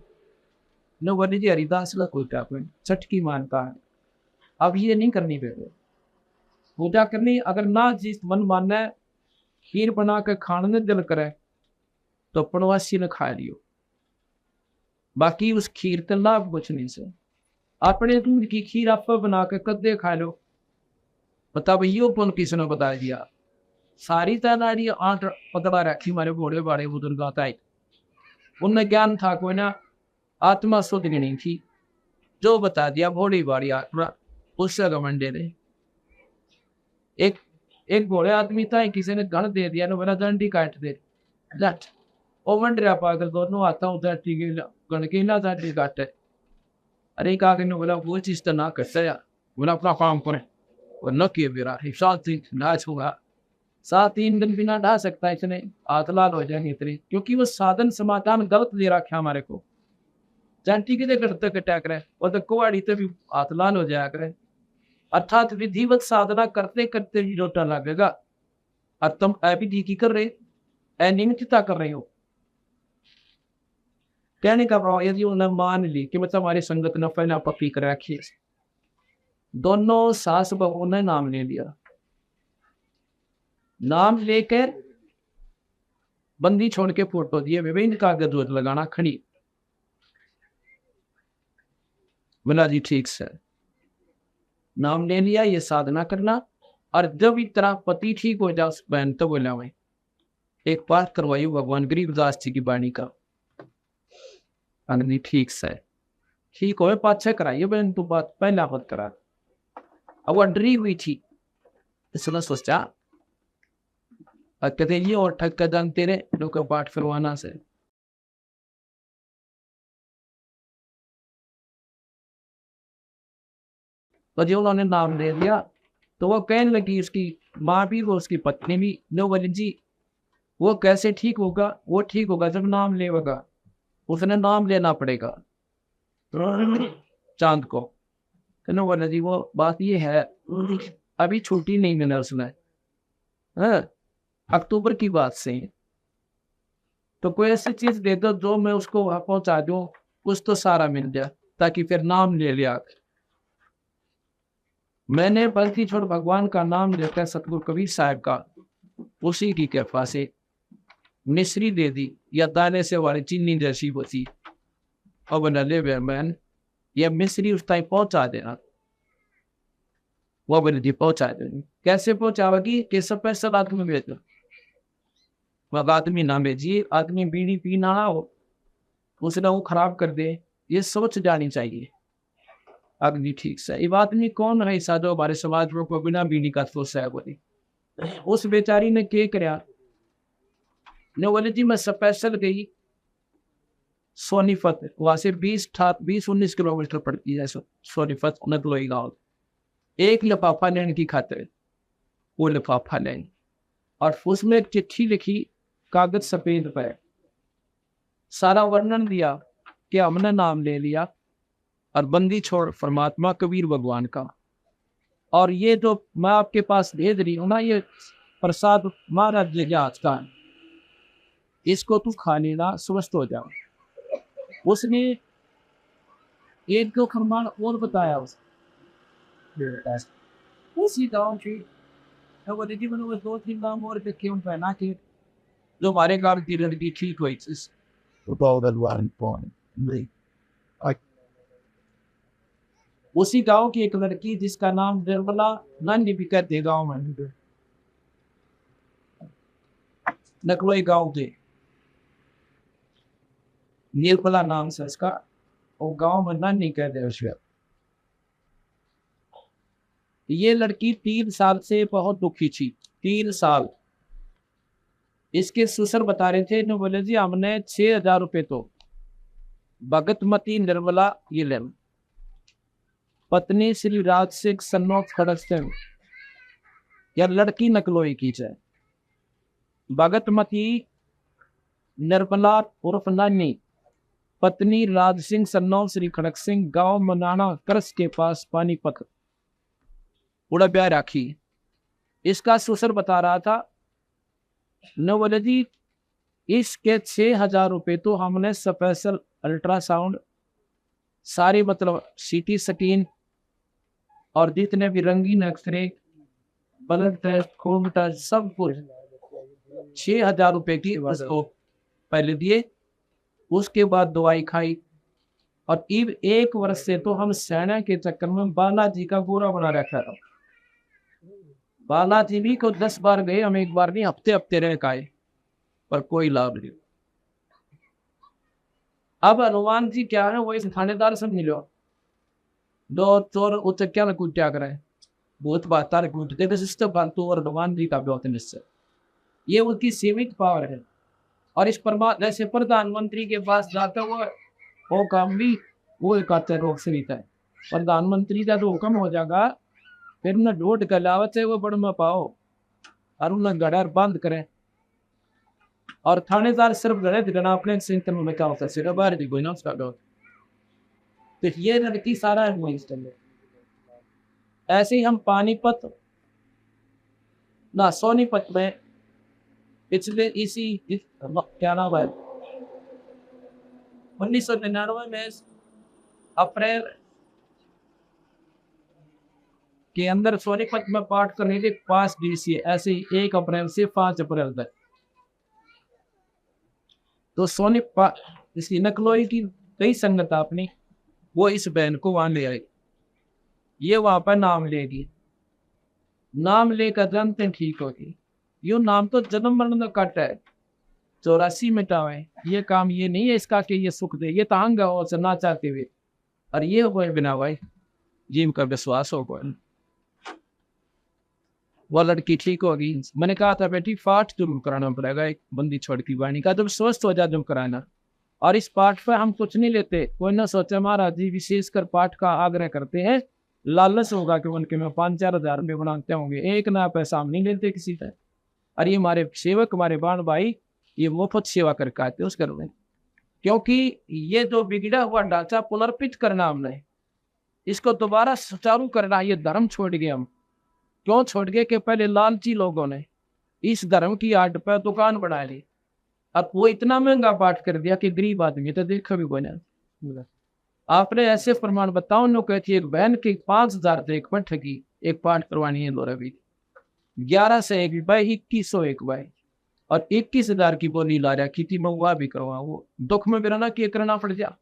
B: न वनी जी हरिदास का कोई छठ की मानता है, अब ये नहीं करनी पड़ेगी। पूजा करनी। अगर ना जिस मन माने खीर बना के खाने दिल करे तो पड़वासी ने खा लियो, बाकी उस खीर का लाभ कुछ नहीं से। अपने दूध की खीर आप बना के कदे खा लो, बता भैया कौन किसने बता दिया। सारी तैयारी आठ पकड़ा रखी हमारे बड़े बड़े बुजुर्ग आता है, उनमें ज्ञान था कोई ना, आत्मा शुद्ध नहीं थी, जो बता दिया भोड़ी बाड़ी आत्मा उससे घमंडे ने। एक एक भोले आदमी था, किसी ने गण दे दिया ना, मेरा दंडी काट दे जट ओ मंडरिया पागल दोनों आता उधर गण के ना दंडी काटे। अरे कहा कि बोला वो चीज तो ना करता यार, बोला अपना काम करें और न किए मेरा हिसाब से नाच होगा। 7-3 दिन बिना ढा सकता है, इतने आतलाल हो जाएंगे इतने, क्योंकि वो साधन समाधान गलत दे रखा हमारे को। जानती के करते कटा करे और तो कुआड़ी तो भी आतलाल हो जाया करे। अर्थात विधिवत साधना करते करते ही लोटा लगेगा, और तुम अभी की कर रहे अनियमितता कर रहे हो। कहने का भाव यदि उन्हें मान ली कि मतलब हमारी संगत ने पहले पक्की कर रखी, दोनों सास बहू ने नाम ले लिया, नाम लेकर बंदी छोड़ के फोटो दिए, विभिन्न कागज रोज लगाना खड़ी। बोला जी ठीक से, नाम ले लिया, ये साधना करना, और जब इतना पति ठीक हो जाए उस बहन तो बोला वही एक पाठ करवाई भगवान गरीबदास जी की वाणी का। अग्नि ठीक से ठीक हो पाछे कराइए बहन, तू बात पहला मत करा। अब वो डरी हुई थी, इसने सोचा कहते ये और ठग का दंग तेरे लोग पाठ करवाना से। तो जो उन्होंने नाम दे दिया तो वो कहने लगी, उसकी माँ भी वो उसकी पत्नी भी, नो बोले जी वो कैसे ठीक होगा, वो ठीक होगा जब नाम लेगा, उसने नाम लेना पड़ेगा चांद को। नो बोले जी वो बात ये है अभी छुट्टी नहीं मिला उसने, अक्टूबर की बात से, तो कोई ऐसी चीज दे दो जो मैं उसको वहां पहुंचा दूं, कुछ तो सारा मिल जाए ताकि फिर नाम ले लिया। मैंने बल्कि छोड़ भगवान का नाम लेकर सतगुरु कबीर साहब का उसी की कृपा से मिश्री दे दी, या दाने से वाली चीनी जैसी होती, अब नले मैन यह मिश्री उस टाइम पहुंचा देना। वो बोले जी पहुंचा देंगे। कैसे पहुंचावेगी कि सब पैसा आदमी भेजना, वह आदमी ना भेजिए, आदमी बीड़ी पीना हो उसने वो खराब कर दे, ये सोच जानी चाहिए। अग्नि ठीक से ये आदमी कौन है साधो हमारे समाज को बिना बीड़ी का सोच है बोली। उस बेचारी ने क्या कराया, ने बोले जी मैं स्पेशल गई सोनीपत, वहां से 20-19 किलोमीटर पड़ती है सोनीपत नकलोई गाँव, एक लिफाफा लेने की खातिर वो लिफाफा लेने, और उसमें एक चिट्ठी लिखी कागज सफेद पर, सारा वर्णन दिया कि हमने नाम ले लिया और बंदी छोड़ परमात्मा कबीर भगवान का, और ये जो मैं आपके पास भेज रही हूँ ना, ये प्रसाद महाराज ले आज का, इसको तू खा लेना स्वस्थ हो जाओ। उसने एक दो फरमान और बताया उसी गाँव की, वो 2-3 गाँव और देखे उन पहना के जो हमारे गाँव की लड़की ठीक हुई। उसी गांव की एक लड़की जिसका नाम निर्मला नंदी भी कहते गाँव में, नकलोई गांव थे, निर्मला नाम से इसका, वो गांव में नंदी कहते उसका। ये लड़की 3 साल से बहुत दुखी थी, 3 साल। इसके ससुर बता रहे थे, तो बोले जी हमने 6,000 रुपए तो भगतमती निर्मला ये ले, पत्नी श्री राज सिंह सन्नौत खड़क सिंह, या लड़की नकलोई की जाए, भगतमती निर्मला उर्फ नानी, पत्नी राज सिंह सन्नौत श्री खड़क सिंह, गांव मनाना करस के पास पानीपत, उड़ा ब्याह राखी। इसका ससुर बता रहा था, न बोले जी इसके 6,000 रुपए तो हमने स्पेशल अल्ट्रासाउंड सारे मतलब सीटी स्कैन और जितने भी रंगीन एक्सरे ब्लड टेस्ट, खून टेस्ट, सब कुछ 6,000 रुपए की उसको पहले दिए। उसके बाद दवाई खाई। और इब 1 वर्ष से तो हम सेना के चक्कर में बालाजी का गोरा बना रखा था। बालाजी भी को 10 बार गए हम, 1 बार नहीं, हफ्ते हफ्ते रह के आए, पर कोई लाभ नहीं। अब हनुमान जी क्या है, वो इस थानेदार से मिलो, दो चोर उसे क्या कुत्या करे, बहुत बात तार कूटते थे सिस्टम फालतू, और हनुमान जी का भी होते निश्चय, ये उनकी सीमित पावर है। और इस परमात्मा जैसे प्रधानमंत्री के पास जाता वो काम भी वो एक आते रोग से रहता है। प्रधानमंत्री का तो हुक्म हो जाएगा, फिर न डोट गलावत है वो बड़ में पाओ, और उन्हें गड़र बंद करें। और थानेदार सिर्फ गड़े दिखना अपने सिंतन में क्या होता है, सिर्फ बाहर दी कोई ना उसका डोट। तो ये लड़की सारा है इस टाइम। ऐसे ही हम पानीपत ना सोनीपत में पिछले क्या नाम है 1999 में अप्रैल के अंदर सोनीपत में पाठ करने के 5 दिवसीय, ऐसे ही 1 अप्रैल से 5 अप्रैल तक। तो सोनीपत इसकी नकलोई की कई संगत अपनी वो इस बहन को वहां ले आई। ये वहां पर नाम लेगी, नाम लेकर जन्म ठीक होगी। यू नाम तो जन्म मरण का कट है, 84 मिटावे। ये काम ये नहीं है इसका कि ये सुख दे, ये तांग और से ना चाहते हुए। और ये हो बिना भाई जिम का विश्वास हो गया, वो लड़की ठीक होगी। मैंने कहा था बेटी पाठ जरूर कराना पड़ेगा, एक बंदी छोड़ की वाणी का, जब स्वस्थ हो जाए जब कराना। और इस पाठ पर हम कुछ नहीं लेते, कोई ना सोचे महाराज जी विशेषकर पाठ का आग्रह करते हैं, लालच होगा कि उनके में 5-4 हज़ार रुपये बनाते होंगे, एक ना पैसा हम नहीं लेते किसी से। और ये हमारे सेवक, हमारे बाण भाई, ये मुफ्त सेवा करके आते उस घर में। क्योंकि ये जो बिगड़ा हुआ ढांचा पुनर्पित करना हमने, इसको दोबारा सुचारू करना, ये धर्म छोड़ गए हम। क्यों छोड़ गए कि पहले लालची लोगों ने इस धर्म की आड़ पर दुकान बना ली। अब वो इतना महंगा पाठ कर दिया कि गरीब आदमी तो देखा भी कोई ना। आपने ऐसे प्रमाण बताओ नो कहती है, एक बहन की 5,000 से एक पठ की एक पाठ करवानी है, दो रवि 11 से 1 बाई 2101 बाई, और 21,000 की बोली ला रहा की महुआ भी करवा, वो दुख में बिराना कि करना पड़ जा।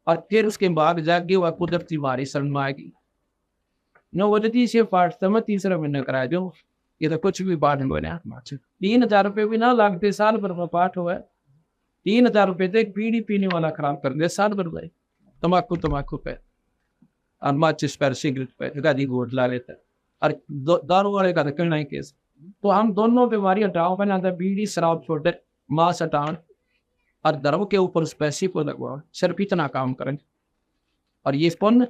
B: और फिर उसके बाद जाके हुआ कुदरती मारी शरण में आएगी नो वजती से पाठ समय 3रा महीने करा दो। ये तो कुछ भी पाठ हो रहा, 3,000 रुपये भी ना लागते, साल भर में पाठ हुआ। 3,000 रुपये तो एक बीड़ी पीने वाला खराब कर दे साल भर में, तम्बाकू पे और माचिस पर, सिगरेट पे, गादी गोट ला लेता है। और दारू वाले का तो करना ही केस। तो हम दोनों बीमारी हटाओ, बना बीड़ी शराब छोटे, मांस हटाओ, और धर्म के ऊपर उस पैसे को लगवाओ, सिर्फ इतना काम करें। और ये पुण्य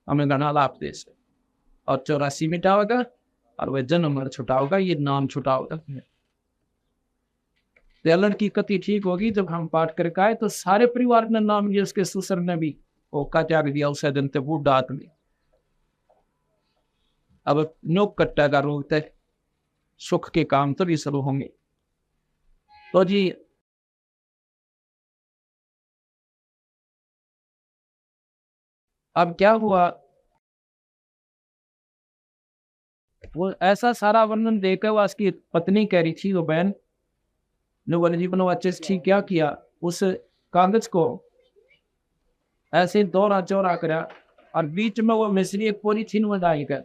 B: हमें गणा लाभ दे से, और 84 मिटाओगा, और वह जन्म मर छुटाओगा, ये नाम छुटाओगा। लड़की कति ठीक होगी जब हम पाठ करके आए, तो सारे परिवार ने नाम लिया, उसके ससुर ने भी ओका त्याग दिया उसे दिन ते बूढ़ा आदमी। अब नोक कट्टा का रोग तक सुख के काम तभी शुरू होंगे। तो जी अब क्या हुआ, वो ऐसा सारा वर्णन देकर वो उसकी पत्नी कह रही थी, वो बहन ने बोले जी बनो अच्छे से ठीक क्या किया, उस कागज को ऐसे दौरा चौरा करा, और बीच में वो मिश्री एक पॉलीथीन में डालकर,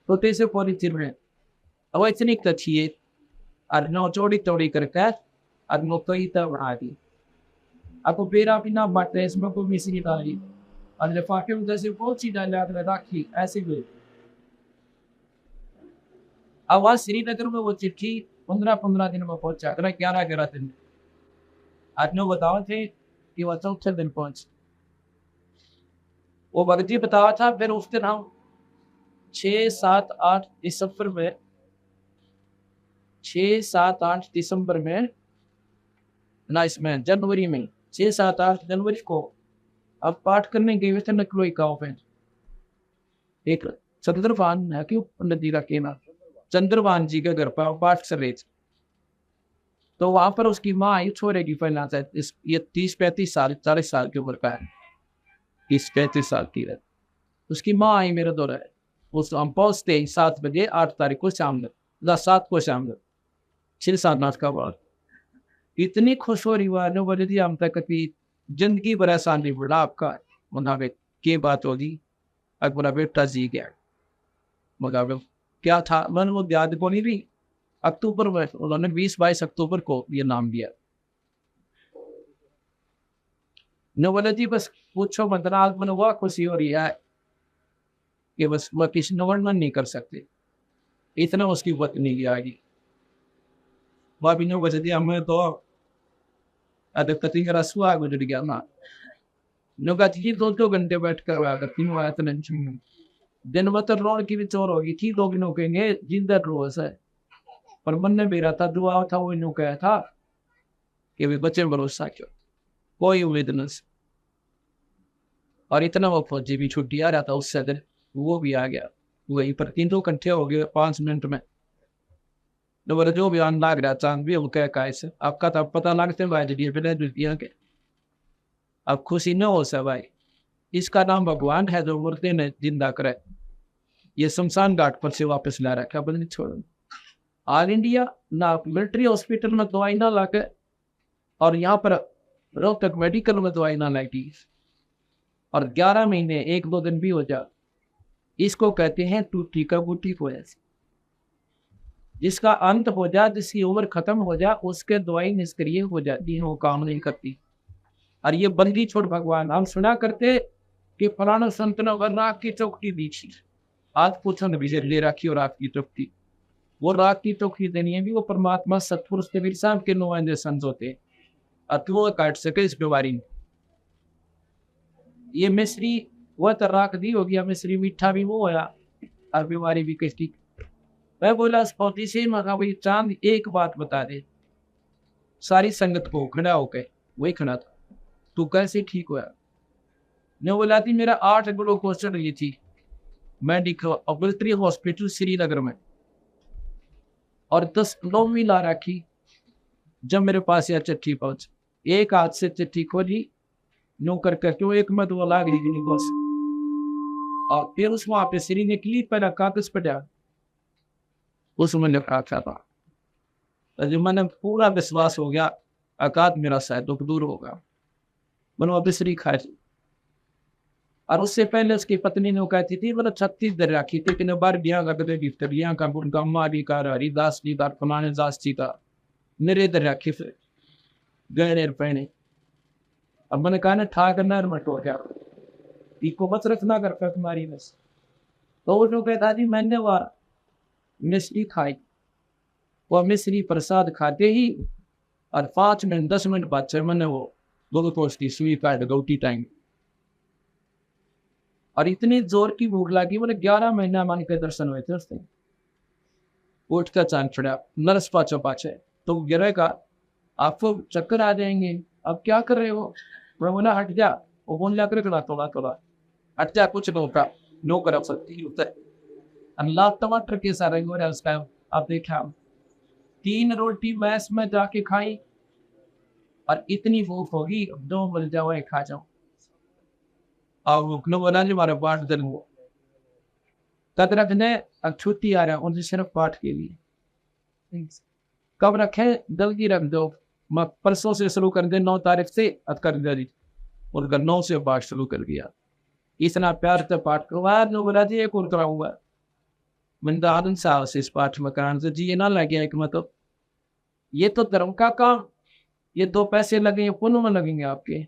B: तो तैसे पॉलीथीन में अब इतनी तछिए और नौ चौड़ी चौड़ी करके और नो कई तब बना दी। आपको पेरा भी ना बांटते, इसमें कोई मिश्री डाली और लिफाफे में जैसे बहुत सी डाल राखी ऐसे हुए। अब वहाँ श्रीनगर में वो चिट्ठी 15-15 दिन में पहुंचा, 11 दिन। आज नो बताओ थे कि वह 4थे दिन पहुंच, वो भगती बताया था। फिर उस दिन हम 6-7-8 दिसंबर में 6-7-8 दिसंबर में ना, इसमें जनवरी में 6-7-8 जनवरी को अब पाठ करने गए थे नकलोई गाँव में। एक चंद्रभान है क्यों पंडित जी का कहना, चंद्रभान जी के घर पर पाठ कर रहे थे। तो वहां पर उसकी माँ आई, छोरे की फैला था, ये 30-35 साल 40 साल की उम्र का है, 30-35 साल की है। उसकी माँ आई मेरे दौरा है, उस हम पहुँचते ही 7 बजे 8 तारीख को शाम तक 7 को शाम तक 6-7 नाथ का बाद इतनी खुश हो रही वाले बोले थी हम तक कि जिंदगी भर एहसान नहीं पड़ा आपका मुनाफे की बात होगी अकबर बेटा जी गया मगर क्या था मैंने वो याद को नहीं भी अक्टूबर में उन्होंने 20-22 अक्टूबर को ये नाम दिया न बोले जी बस पूछो मतलब आज मैंने वह खुशी हो रही है कि बस मैं किसी वर्णन नहीं कर सकते इतना उसकी पत्नी की आगे वह भी नहीं बचे दिया मैं तो पति का रसुआ गुजर गया ना नुका थी 2 घंटे बैठ कर आया करती हूँ दिन भर तो रोड की भी चोर होगी थी लोग इन्हों कहेंगे जिंदा रोज है पर मन में मेरा था दुआ था वो इन्हों कहा था कि वे बच्चे भरोसा क्यों कोई उम्मीद न और इतना वो फौजी भी छुट्टी आ रहा था उससे दिन वो भी आ गया वहीं पर 3 घंटे हो गए 5 मिनट में तो जो भी आन लाग रहा चांद भी उनका कैसे आपका तो पता लगते भाई जी बिना के अब खुशी न हो सा भाई इसका नाम भगवान है जो मुर्दे ने जिंदा करे ये शमशान घाट पर से वापस ला रखा बदली छोड़ ऑल इंडिया ना मिलिट्री हॉस्पिटल में दवाई ना लाके और यहाँ पर रोहतक मेडिकल में दवाई ना लाई और 11 महीने 1-2 दिन भी हो जा इसको कहते हैं टूटी का बूटी को ऐसे जिसका अंत हो जा जिसकी उम्र खत्म हो जा उसके दवाई निष्क्रिय हो जाती है वो काम नहीं करती और ये बंदी छोड़ भगवान हम सुना करते कि फलाना संत ने राख की चौकी दी थी आज पूछो न विजय ले रखी और राख की चौकी वो राख की चौकी देनी है भी वो परमात्मा सतपुरुष के वीर साहब के नुमाइंदे संत होते और तू वो काट सके इस बीमारी में ये मिश्री वह तो राख दी होगी मिश्री मीठा भी वो होया और बीमारी भी कैसी मैं बोला स्पौती से मगा भाई चांद एक बात बता दे सारी संगत को खड़ा होकर वही खड़ा था तू कैसे ठीक हुआ ने बोला थी मेरा 8 ग्लूकोज चढ़ रही थी मेडिकल हॉस्पिटल श्रीनगर में और 10 लोग भी ला रखी जब मेरे पास यह चिट्ठी पहुंच एक हाथ से चिट्ठी खोली नो कर क्यों एक मत वो लाग रही बस और फिर उस वहां पे श्री ने क्लिप पहला कागज पर डाल उसमें लिखा था तो मैंने पूरा विश्वास हो गया अकाद मेरा शायद दुख दूर होगा मनो बिसरी खाए और उससे पहले उसकी पत्नी ने कहती थी मतलब 36 दर रखी थी कि बार बिया लगते गिफ्तरिया का गुणगा मारी का हरिदास जी का फलाने दास जी का मेरे दर रखी फिर गहने पहने अब मैंने कहा ना ठा करना मट हो गया को बस रखना कर तुम्हारी बस तो वो जो कहता जी मैंने वह मिश्री खाई वो मिश्री प्रसाद खाते ही और 5 मिनट 10 मिनट बाद से मैंने वो ग्लूकोज की सुई काट गौटी टाइम और इतनी जोर की भूख लगी बोले 11 महीना मान के दर्शन हुए थे उस दिन उठ का चांद चढ़ा नर्स पाछे तो गिरेगा आपको चक्कर आ जाएंगे अब क्या कर रहे हो बोला हट जा वो बोल जाकर थोड़ा हट जा कुछ नो कर सकती होता है अल्लाह टमाटर के सारे हो रहा है उसका आप देखा 3 रोटी मैस में जाके खाई और इतनी भूख होगी 2 मिल जाओ खा जाओ और बोला जी हमारे 5 दिन हो तद रखने अब छुट्टी आ रहा है उनसे सिर्फ पाठ के लिए कब रखे जल्दी रख दो मैं परसों से शुरू कर दे 9 तारीख से कर दे और 9 से पाठ शुरू कर दिया इतना प्यार से पाठ करवाया नो बोला जी एक और कराऊंगा मैंने आनंद साहब से इस पाठ में कराने से जी ये ना लगे एक मतलब ये तो धर्म का काम ये 2 पैसे लगेंगे पुण्य में लगेंगे आपके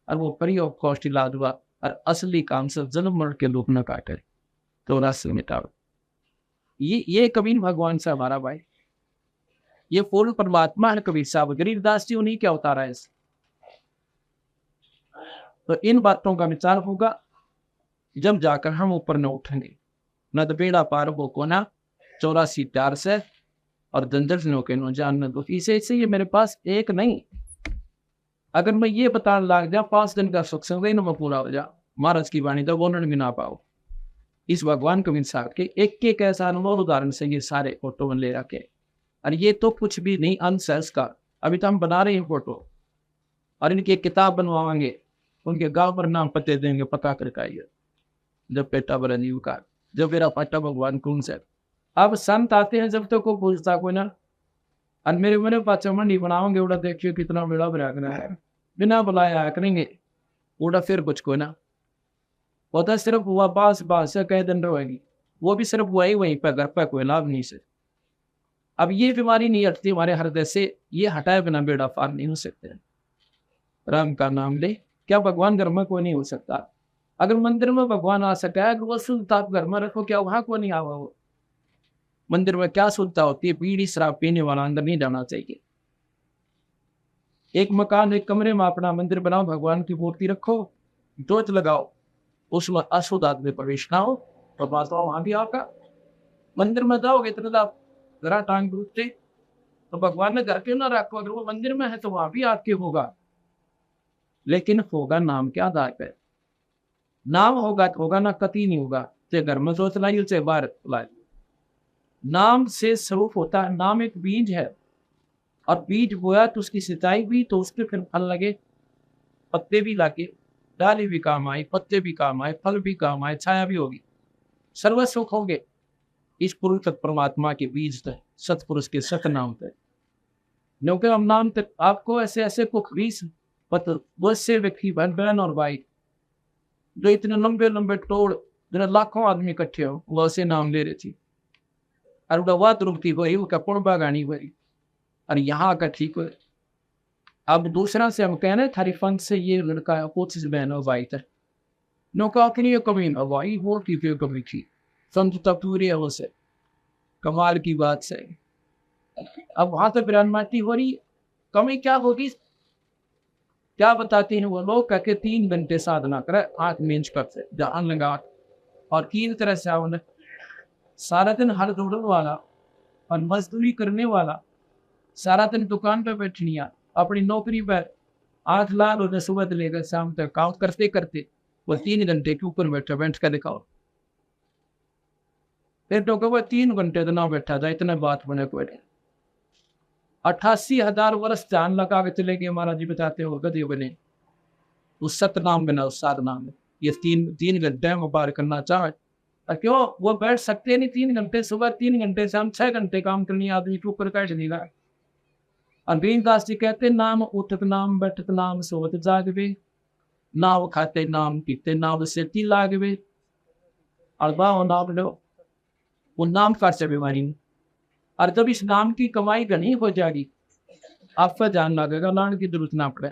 B: और वो फ्री ऑफ कॉस्ट इलाज हुआ और असली काम से जन्म मरण के लोग न काटे तो रास्ते मिटाओ ये कबीर भगवान से हमारा भाई ये पूर्ण परमात्मा है कबीर साहब गरीबदास जी उन्हीं क्या उतारा है तो इन बातों का विचार होगा जब जाकर हम ऊपर न उठेंगे न तो बेड़ा पार हो को ना 84 प्यार से और दंजर से के नो जानना दो इसे ये मेरे पास एक नहीं अगर मैं ये बताने लग जा 5 दिन का सुख संग मैं पूरा हो जा महाराज की वाणी तो वर्णन भी ना पाओ इस भगवान कबीर साहब के एक ऐसा अनुभव उदाहरण से ये सारे फोटो ले रखे और ये तो कुछ भी नहीं अनसंस्कार अभी तो हम बना रहे हैं फोटो और इनकी किताब बनवाएंगे उनके गांव पर नाम पते देंगे पता करके आइए जब पेटा बरनीव का जो मेरा पाटा भगवान कौन से। अब संत आते हैं जब तक को पूछता कोई ना, और मेरे मेरे पाचा मंडी बनाओगे उड़ा, देखिए कितना बड़ा बरागना है, बिना बुलाया करेंगे उड़ा, फिर कुछ कोई ना होता, सिर्फ हुआ बास बास से कह दिन रहेगी, वो भी सिर्फ वही वहीं पर घर पर, कोई लाभ नहीं से। अब ये बीमारी नहीं हटती हमारे हृदय से, ये हटाए बिना बेड़ा पार नहीं हो सकते। राम का नाम ले, क्या भगवान घर में कोई नहीं हो सकता? अगर मंदिर में भगवान आ सका है, अगर वो शुद्धता आप घर में रखो, क्या वहां को नहीं आवा? वो मंदिर में क्या शुद्धता होती है? बीड़ी शराब पीने वाला अंदर नहीं जाना चाहिए। एक मकान एक कमरे में अपना मंदिर बनाओ, भगवान की मूर्ति रखो, जोत लगाओ, उसमें अशुद्ध आदमी प्रवेश ना हो, तो बात वहां भी आपका। मंदिर में जाओगे इतना जरा टांग डूबते, तो भगवान ने घर के ना रखो, अगर वो मंदिर में है तो वहां भी आपके होगा, लेकिन होगा नाम के आधार पर। नाम होगा तो होगा ना, कति नहीं होगा, चाहे घर में सोच लाई चाहे बाहर लाई। नाम से स्वरूप होता है, नाम एक बीज है, और बीज बोया तो उसकी सिंचाई भी, तो उसके फिर फल लगे, पत्ते भी लगे, डाली भी काम आए, पत्ते भी काम आए, फल भी काम आए, छाया भी होगी, सर्व सुख होंगे। इस पुरुष तक परमात्मा के बीज तक, सतपुरुष के सत नाम तक, क्योंकि हम नाम तक आपको ऐसे ऐसे कुछ बीस पत्र, बहुत से व्यक्ति बहन बहन और भाई जो इतने लंबे लंबे टोड़, जिन्हें लाखों आदमी इकट्ठे हो, वो ऐसे नाम ले रही थी, और बात रुकती हुई वो कपुण बागानी हुई, और यहाँ का ठीक हुए। अब दूसरा से हम कहने थारी फंड से ये लड़का कोचिस बहन हो भाई तक नौका के लिए कमी न भाई, वो की फिर कमी थी, संतता पूरी है उसे, कमाल की बात से। अब वहां तो ब्रह्माती हो रही, कमी क्या होगी? क्या बताते हैं वो लोग? कहके 3 घंटे साधना करे, 8 मींच करते ध्यान लगा, और 3 तरह से आवल सारा दिन हर दौड़ने वाला और मजदूरी करने वाला, सारा दिन दुकान पर बैठनिया, अपनी नौकरी पर 8 लाख रुपये सुबह से लेकर शाम तक काम करते करते वो 3 घंटे के ऊपर बैठ कर दिखाओ, फिर तो वो 3 घंटे तो ना बैठा था, इतना बात बने कोई 88,000 वर्ष ध्यान लगा के चले गए। महाराज जी बताते हो गधे बने उस सत नाम बिना, उस साध नाम में ये 3 घंटे में पार करना चाहे, और क्यों वो बैठ सकते नहीं 3 घंटे, सुबह 3 घंटे शाम 6 घंटे काम करनी आदमी के ऊपर कैट देगा। और बीनदास जी कहते नाम उठत नाम बैठत नाम सोत जागवे, नाव खाते नाम पीते नाम सेती लागवे, और बाहो नाम लो, वो नाम का से बीमारी। और जब इस नाम की कमाई घनी हो जाएगी, आपका ध्यान लगेगा, लाने की जरूरत ना पड़े।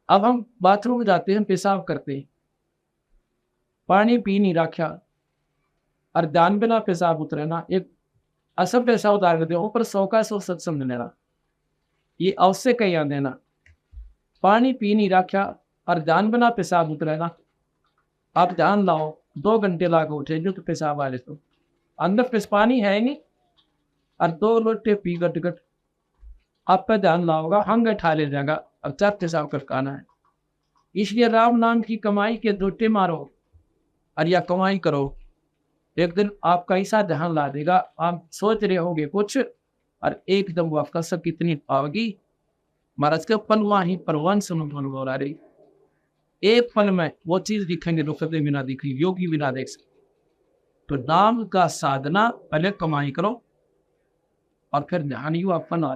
B: अब हम बाथरूम में जाते हैं, पेशाब करते हैं, पानी पी नहीं रखा, और ध्यान बिना पेशाब उतरे ना, एक असम पेशाब उतार देते हो, ऊपर 100 का 100 सत्संग लेना, ये अवश्य कहीं आ देना। पानी पी नहीं रखा और ध्यान बिना पेशाब उतरे ना, आप ध्यान लाओ 2 घंटे लाके उठे जो तो पेशाब वाले, तो अंदर पेश पानी है नहीं, और 2 लोटे पी गट गट, आप पे ध्यान लाओगा, हंग ठा ले जाएगा, अब 4 पेशाब कर खाना है। इसलिए राम नाम की कमाई के दोटे मारो और या कमाई करो, एक दिन आपका ऐसा ध्यान ला देगा, आप सोच रहे होगे कुछ और एकदम वो आपका सब कितनी आओगी। महाराज के पलवा ही परवान समझ बोला रही, एक पल में वो चीज दिखेंगे जो कभी बिना दिखी, योगी बिना देख सकते। तो नाम का साधना, पहले कमाई करो और फिर ध्यान ही अपना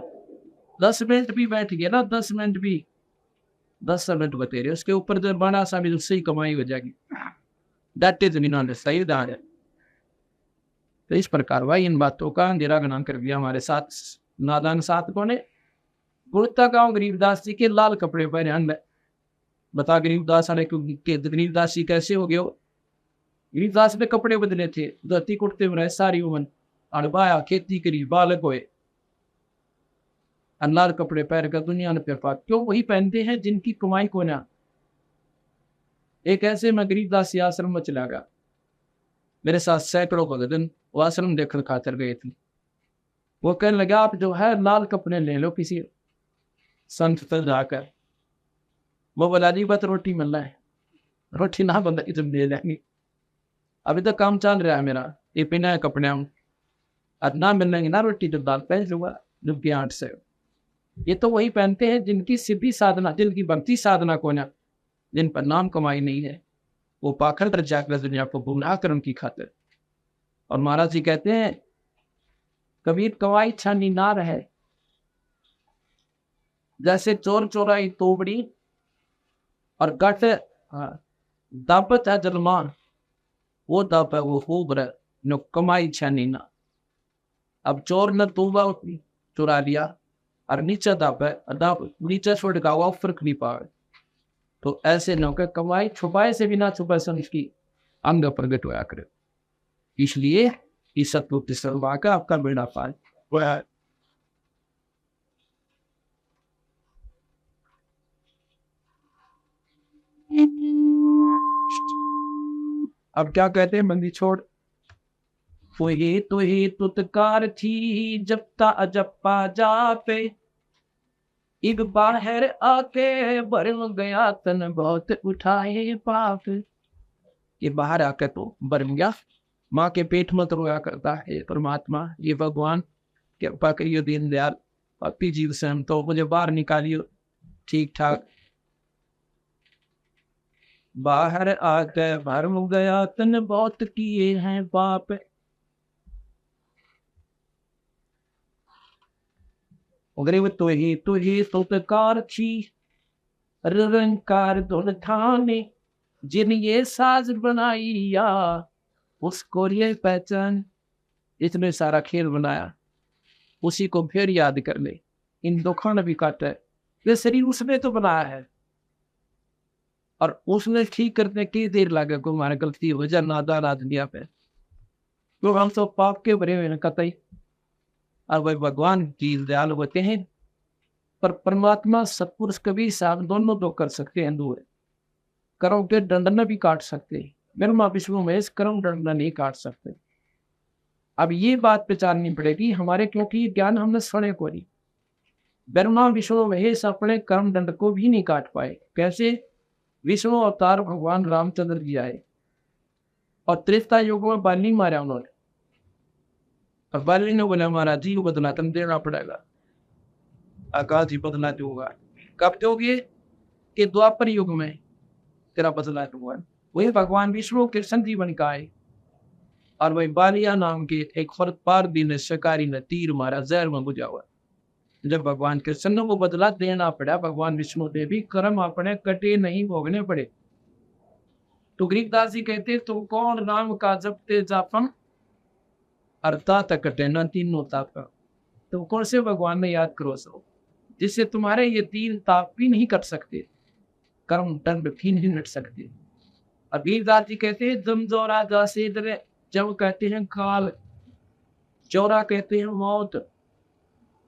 B: 10 मिनट भी बैठ गया ना, 10 मिनट भी 10 मिनट बते रहे, उसके ऊपर जब बड़ा सा भी उससे ही कमाई हो जाएगी। दैट इज मीन सही ध्यान है। तो इस प्रकार भाई इन बातों का अंधेरा गना कर दिया हमारे साथ नादान साधकों ने। गुरुता गांव गरीबदास जी के लाल कपड़े पहने अंदर, बता गरीबदास गरीबदास जी कैसे हो गए? गरीबदास ने कपड़े बदले थे, धरती कुटते में रहे सारी उमन, अड़बाया खेती करी बालक हुए, लाल कपड़े पहन कर दुनिया ने फिर क्यों वही पहनते हैं जिनकी कमाई को ना। एक ऐसे मैं गरीबदास जी आश्रम में चला गया, मेरे साथ सैकड़ों भगतन वो आश्रम देखने खातर गए थे। वो कहने लगा आप जो है लाल कपड़े ले लो किसी संत तक जाकर। वो बोला जी बस रोटी मिल रहा है, रोटी ना बंदा तुम ले लेंगे, अभी तो काम चल रहा है मेरा, ये पहना है कपड़े हम, अब ना मिलेंगे ना रोटी तो दाल पहन लूंगा जबकि 8 से। ये तो वही पहनते हैं जिनकी सिद्धि साधना, जिनकी भक्ति साधना को ना, जिन पर नाम कमाई नहीं है, वो पाखंड रचा कर दुनिया को गुमराह करने की खातिर। और महाराज जी कहते हैं कबीर कवाई छानी ना रहे, जैसे चोर चोराई तोबड़ी और गट दापत है जलमान, वो दाप है वो खूब रहे न कमाई छानी ना। अब चोर ने तोबा चुरा लिया और नीचे दाप है, दाप नीचे छोड़ का हुआ फर्क नहीं पावे। तो ऐसे नौके कमाई छुपाए से भी ना छुपाए समझ की अंग प्रगट होया करे। इसलिए इस सतपुत्र सर्वा का आपका बेड़ा पार। अब क्या कहते हैं बंदी छोड़, तुही तुतकार थी जपता अजप्पा जापे, एक बाहर आके बरम गया तन बहुत उठाए पाप। ये बाहर आकर तो बरम गया, माँ के पेट में तो रोया करता है परमात्मा ये भगवान कृपा करियो दीनदयाल भक्ति जीव से हम तो मुझे बाहर निकालियो ठीक ठाक। बाहर आकर भरम गया तन बहुत किए हैं पाप। गरीब तुही तुतकार थी रंकार धुन थाने, जिन ये साज बनाइया उसको ये पहचान। इतने सारा खेल बनाया उसी को फिर याद कर ले, इन दुखों भी काटा है। ये शरीर उसने तो बनाया है और उसने ठीक करने की देर लगे को हमारी गलती हो जाए नादान आदमिया पे, तो हम तो पाप के भरे हुए कतई। और वह भगवान जी दयाल होते हैं, पर परमात्मा सतपुरुष कबीर साहब दोनों दो कर सकते हैं। दो कर्म के दंडन भी काट सकते हैं, ब्रह्मा विष्णु महेश कर्म दंड नहीं काट सकते। अब ये बात पहचाननी पड़ेगी हमारे, क्योंकि ज्ञान हमने सुने को नहीं। ब्रह्मा विष्णु महेश अपने कर्म दंड को भी नहीं काट पाए। कैसे? विष्णु अवतार भगवान रामचंद्र जी आए और त्रेता युग में बाली मारा उन्होंने, और बाली ने बोला महाराज जी बदला तुम देना पड़ेगा। आकाश जी बदला दूंगा। कब दोगे? कि द्वापर युग में तेरा बदला दूंगा। वही भगवान विष्णु कृष्ण जी बन का आए और वही बालिया नाम के एक फर्द पार दी ने शिकारी ने तीर मारा, जहर में बुझा हुआ। जब भगवान कृष्ण को बदला देना पड़ा, भगवान विष्णु देव भी कर्म अपने कटे नहीं भोगने पड़े। तो गरीबदास जी कहते तुम कौन राम का जपते जापन, अर्थात कटे न तीनों ताप। तुम कौन से भगवान ने याद करो सो जिससे तुम्हारे ये तीन ताप भी नहीं कर सकते, कर्म दंड भी नहीं मिट सकते। और गरीबदास जी कहते हैं दम जोरा जासे दरे, जब कहते हैं काल, जोरा कहते हैं मौत।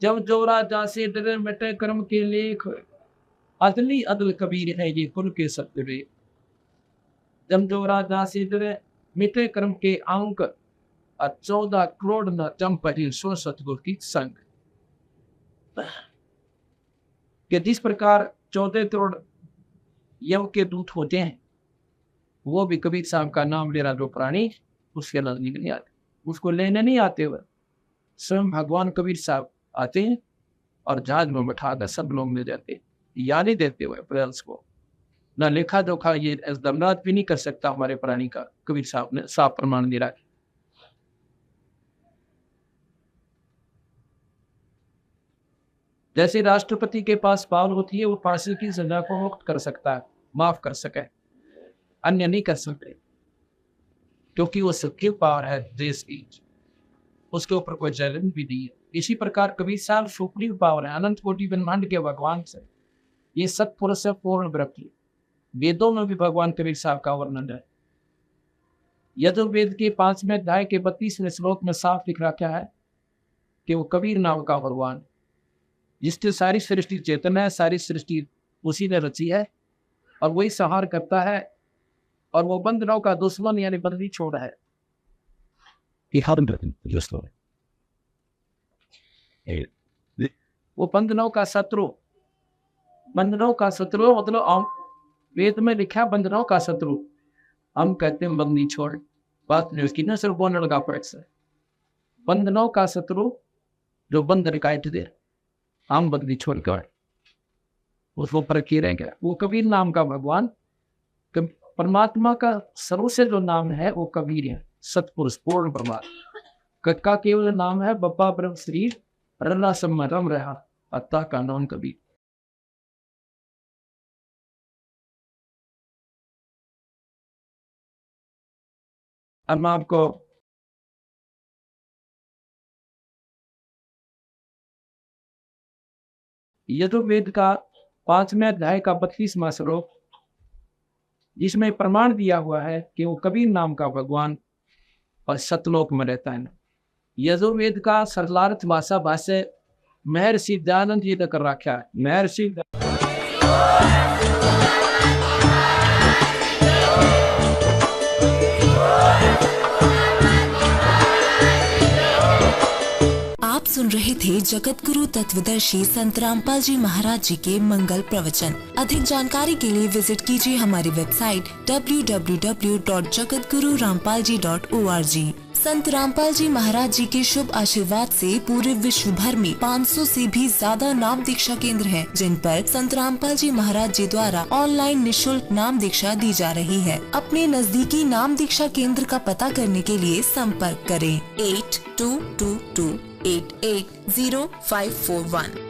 B: जब जोरा जासे डरे मिटे कर्म के लेख, अदली अदल कबीर है ये कुल के सत्य रे। जब जोरा जासे डरे मिटे कर्म के अंक, और 14 करोड़ न चंपरी सो सतगुरु की संग। कि जिस प्रकार 14 करोड़ यम के दूत होते हैं, वो भी कबीर साहब का नाम ले रहा जो प्राणी उसके नजदीक नहीं आते, उसको लेने नहीं आते। वह स्वयं भगवान कबीर साहब आते हैं और जहाज में बैठा कर सब लोग ले जाते हैं, या नहीं देते हुए प्रेंस को ना लेखा जोखा। ये दमनाथ भी नहीं कर सकता हमारे प्राणी का, कबीर साहब ने साफ प्रमाण दे रहा है। जैसे राष्ट्रपति के पास पावर होती है, वो फांसी की सजा को मुक्त कर सकता है, माफ कर सके, अन्य नहीं कर सकते, क्योंकि वो सबकी पावर है देश की, उसके ऊपर कोई चैलेंज भी नहीं है। इसी प्रकार कबीर साहब सुप्रीम पावर है, अनंत कोटि ब्रह्मांड के भगवान से, ये सत्पुरुष से पूर्ण ब्रह्म। वेदों में भी भगवान कबीर साहब का वर्णन है। यजुर्वेद के 5वें अध्याय के 32वें श्लोक में साफ लिख रखा है कि वो कबीर नाम का भगवान, जिसकी सारी सृष्टि चेतन है, सारी सृष्टि उसी ने रची है और वही संहार करता है, और वो बंधनों का दुश्मन यानी बंदी छोड़ है। वो बंधनों का शत्रु, बंधनों का शत्रु मतलब हम वेद में लिखा बंधनों का शत्रु, हम कहते हैं बंदी छोड़। बात नहीं उसकी, न सिर्फ बोलने लगा पड़ से बंधनों का शत्रु जो बंधन काट दे, हम बंदी छोड़ कर उसको पर की रहेंगे। वो कबीर नाम का भगवान परमात्मा का सर्वोच्च जो नाम है वो कबीर है, सतपुरुष पूर्ण परमात्मा। का केवल नाम है बप्पा ब्रह्म शरीर रला सब रम रहा, अतः का नाम कबीर। अब मैं आपको यजुर्वेद का 5वें अध्याय का 32वां श्लोक, जिसमें प्रमाण दिया हुआ है कि वो कबीर नाम का भगवान और सतलोक में रहता है। यजुर्वेद का सरलार्थ भाषा भाष्य महर्षि दयानंद जी ने कर रखा है। महर्षि
D: आप सुन रहे थे जगत गुरु तत्वदर्शी संत रामपाल जी महाराज जी के मंगल प्रवचन। अधिक जानकारी के लिए विजिट कीजिए हमारी वेबसाइट www.jagatgururampalji.org। संत रामपाल जी महाराज जी के शुभ आशीर्वाद से पूरे विश्व भर में 500 से भी ज्यादा नाम दीक्षा केंद्र हैं, जिन पर संत रामपाल जी महाराज जी द्वारा ऑनलाइन निशुल्क नाम दीक्षा दी जा रही है। अपने नजदीकी नाम दीक्षा केंद्र का पता करने के लिए संपर्क करें 8222880541।